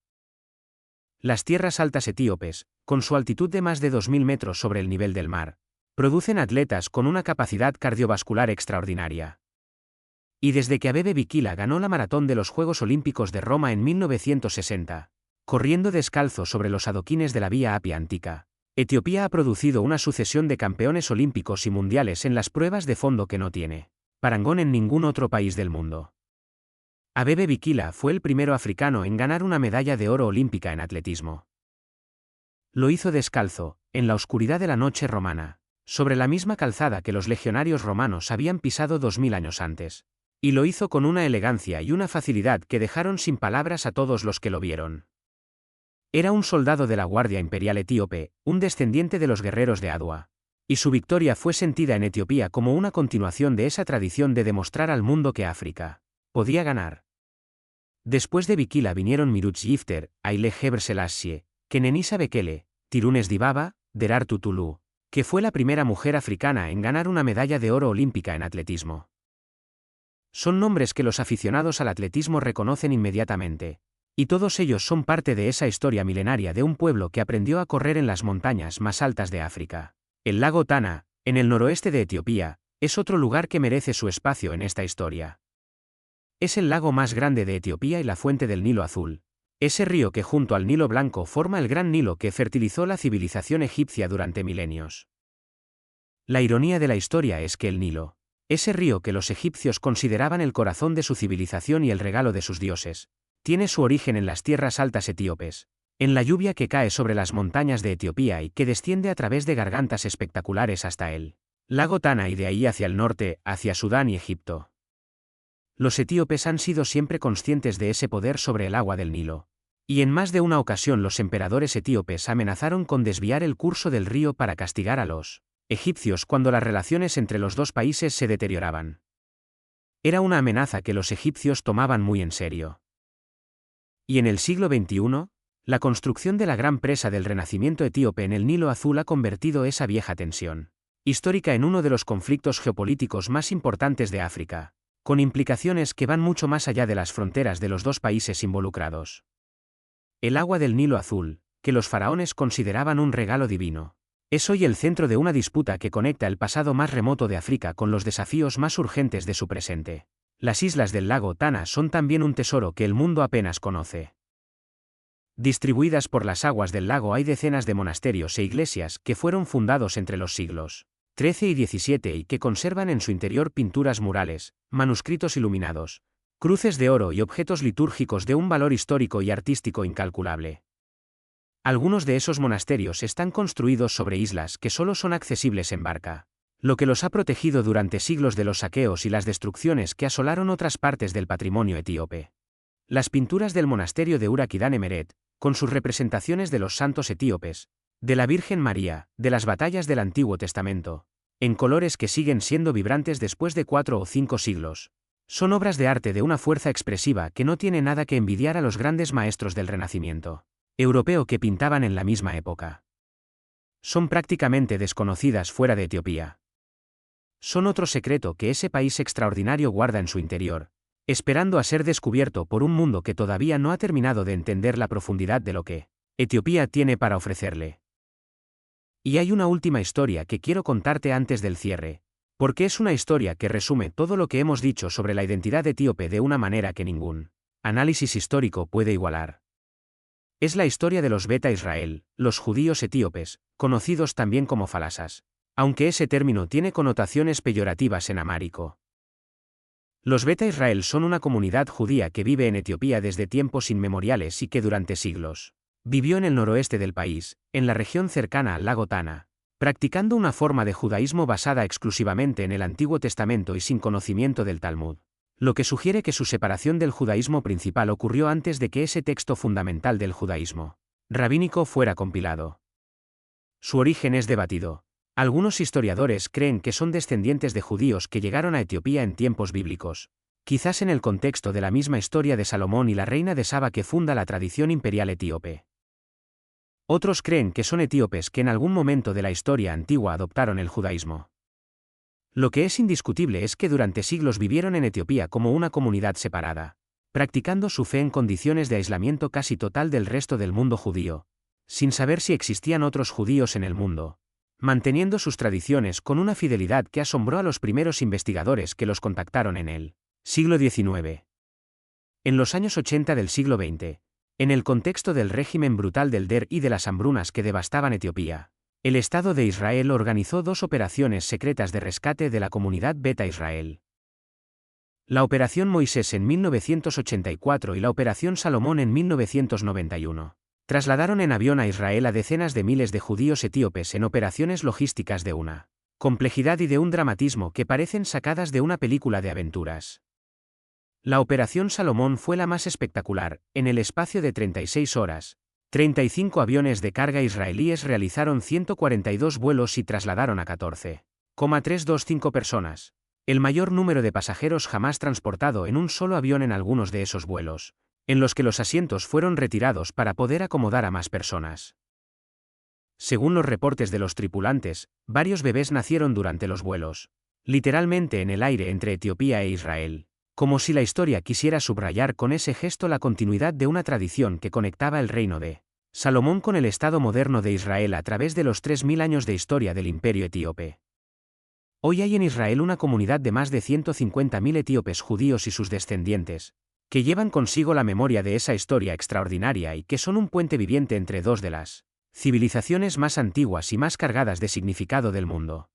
Las tierras altas etíopes, con su altitud de más de 2000 metros sobre el nivel del mar, producen atletas con una capacidad cardiovascular extraordinaria. Y desde que Abebe Bikila ganó la maratón de los Juegos Olímpicos de Roma en 1960, corriendo descalzo sobre los adoquines de la Vía Apia Antica, Etiopía ha producido una sucesión de campeones olímpicos y mundiales en las pruebas de fondo que no tiene parangón en ningún otro país del mundo. Abebe Bikila fue el primero africano en ganar una medalla de oro olímpica en atletismo. Lo hizo descalzo, en la oscuridad de la noche romana, sobre la misma calzada que los legionarios romanos habían pisado 2000 años antes. Y lo hizo con una elegancia y una facilidad que dejaron sin palabras a todos los que lo vieron. Era un soldado de la Guardia Imperial Etíope, un descendiente de los guerreros de Adwa. Y su victoria fue sentida en Etiopía como una continuación de esa tradición de demostrar al mundo que África podía ganar. Después de Bikila vinieron Miruts Gifter, Haile Gebrselassie, Kenenisa Bekele, Tirunes Dibaba, Derartu Tulu, que fue la primera mujer africana en ganar una medalla de oro olímpica en atletismo. Son nombres que los aficionados al atletismo reconocen inmediatamente. Y todos ellos son parte de esa historia milenaria de un pueblo que aprendió a correr en las montañas más altas de África. El lago Tana, en el noroeste de Etiopía, es otro lugar que merece su espacio en esta historia. Es el lago más grande de Etiopía y la fuente del Nilo Azul. Ese río que junto al Nilo Blanco forma el Gran Nilo que fertilizó la civilización egipcia durante milenios. La ironía de la historia es que el Nilo, ese río que los egipcios consideraban el corazón de su civilización y el regalo de sus dioses, tiene su origen en las tierras altas etíopes, en la lluvia que cae sobre las montañas de Etiopía y que desciende a través de gargantas espectaculares hasta el lago Tana y de ahí hacia el norte, hacia Sudán y Egipto. Los etíopes han sido siempre conscientes de ese poder sobre el agua del Nilo, y en más de una ocasión los emperadores etíopes amenazaron con desviar el curso del río para castigar a los egipcios cuando las relaciones entre los dos países se deterioraban. Era una amenaza que los egipcios tomaban muy en serio. Y en el siglo XXI, la construcción de la gran presa del Renacimiento etíope en el Nilo Azul ha convertido esa vieja tensión histórica en uno de los conflictos geopolíticos más importantes de África, con implicaciones que van mucho más allá de las fronteras de los dos países involucrados. El agua del Nilo Azul, que los faraones consideraban un regalo divino, es hoy el centro de una disputa que conecta el pasado más remoto de África con los desafíos más urgentes de su presente. Las islas del lago Tana son también un tesoro que el mundo apenas conoce. Distribuidas por las aguas del lago hay decenas de monasterios e iglesias que fueron fundados entre los siglos XIII y XVII y que conservan en su interior pinturas murales, manuscritos iluminados, cruces de oro y objetos litúrgicos de un valor histórico y artístico incalculable. Algunos de esos monasterios están construidos sobre islas que solo son accesibles en barca, lo que los ha protegido durante siglos de los saqueos y las destrucciones que asolaron otras partes del patrimonio etíope. Las pinturas del monasterio de Ura-Kidan Emeret, con sus representaciones de los santos etíopes, de la Virgen María, de las batallas del Antiguo Testamento, en colores que siguen siendo vibrantes después de 4 o 5 siglos, son obras de arte de una fuerza expresiva que no tiene nada que envidiar a los grandes maestros del Renacimiento europeo que pintaban en la misma época. Son prácticamente desconocidas fuera de Etiopía. Son otro secreto que ese país extraordinario guarda en su interior, esperando a ser descubierto por un mundo que todavía no ha terminado de entender la profundidad de lo que Etiopía tiene para ofrecerle. Y hay una última historia que quiero contarte antes del cierre, porque es una historia que resume todo lo que hemos dicho sobre la identidad etíope de una manera que ningún análisis histórico puede igualar. Es la historia de los Beta Israel, los judíos etíopes, conocidos también como falasas, aunque ese término tiene connotaciones peyorativas en amárico. Los Beta Israel son una comunidad judía que vive en Etiopía desde tiempos inmemoriales y que durante siglos vivió en el noroeste del país, en la región cercana al lago Tana, practicando una forma de judaísmo basada exclusivamente en el Antiguo Testamento y sin conocimiento del Talmud, lo que sugiere que su separación del judaísmo principal ocurrió antes de que ese texto fundamental del judaísmo rabínico fuera compilado. Su origen es debatido. Algunos historiadores creen que son descendientes de judíos que llegaron a Etiopía en tiempos bíblicos, quizás en el contexto de la misma historia de Salomón y la reina de Saba que funda la tradición imperial etíope. Otros creen que son etíopes que en algún momento de la historia antigua adoptaron el judaísmo. Lo que es indiscutible es que durante siglos vivieron en Etiopía como una comunidad separada, practicando su fe en condiciones de aislamiento casi total del resto del mundo judío, sin saber si existían otros judíos en el mundo, manteniendo sus tradiciones con una fidelidad que asombró a los primeros investigadores que los contactaron en el siglo XIX. En los años 80 del siglo XX, en el contexto del régimen brutal del Der y de las hambrunas que devastaban Etiopía, el Estado de Israel organizó 2 operaciones secretas de rescate de la comunidad Beta Israel. La Operación Moisés en 1984 y la Operación Salomón en 1991. Trasladaron en avión a Israel a decenas de miles de judíos etíopes en operaciones logísticas de una complejidad y de un dramatismo que parecen sacadas de una película de aventuras. La Operación Salomón fue la más espectacular. En el espacio de 36 horas, 35 aviones de carga israelíes realizaron 142 vuelos y trasladaron a 14,325 personas, el mayor número de pasajeros jamás transportado en un solo avión en algunos de esos vuelos, en los que los asientos fueron retirados para poder acomodar a más personas. Según los reportes de los tripulantes, varios bebés nacieron durante los vuelos, literalmente en el aire entre Etiopía e Israel, como si la historia quisiera subrayar con ese gesto la continuidad de una tradición que conectaba el reino de Salomón con el Estado moderno de Israel a través de los 3000 años de historia del imperio etíope. Hoy hay en Israel una comunidad de más de 150.000 etíopes judíos y sus descendientes, que llevan consigo la memoria de esa historia extraordinaria y que son un puente viviente entre dos de las civilizaciones más antiguas y más cargadas de significado del mundo.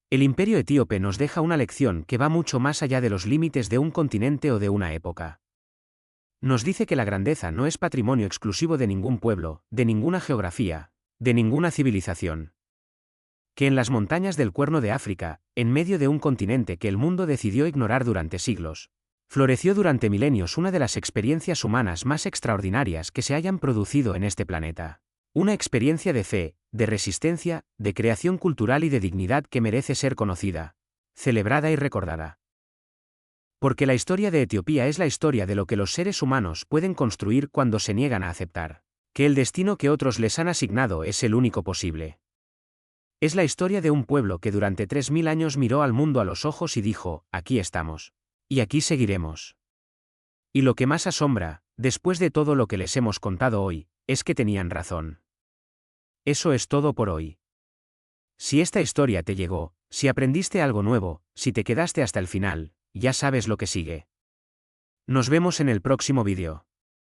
El imperio etíope nos deja una lección que va mucho más allá de los límites de un continente o de una época. Nos dice que la grandeza no es patrimonio exclusivo de ningún pueblo, de ninguna geografía, de ninguna civilización. Que en las montañas del Cuerno de África, en medio de un continente que el mundo decidió ignorar durante siglos, floreció durante milenios una de las experiencias humanas más extraordinarias que se hayan producido en este planeta. Una experiencia de fe, de resistencia, de creación cultural y de dignidad que merece ser conocida, celebrada y recordada. Porque la historia de Etiopía es la historia de lo que los seres humanos pueden construir cuando se niegan a aceptar que el destino que otros les han asignado es el único posible. Es la historia de un pueblo que durante 3000 años miró al mundo a los ojos y dijo, aquí estamos. Y aquí seguiremos. Y lo que más asombra, después de todo lo que les hemos contado hoy, es que tenían razón. Eso es todo por hoy. Si esta historia te llegó, si aprendiste algo nuevo, si te quedaste hasta el final, ya sabes lo que sigue. Nos vemos en el próximo vídeo.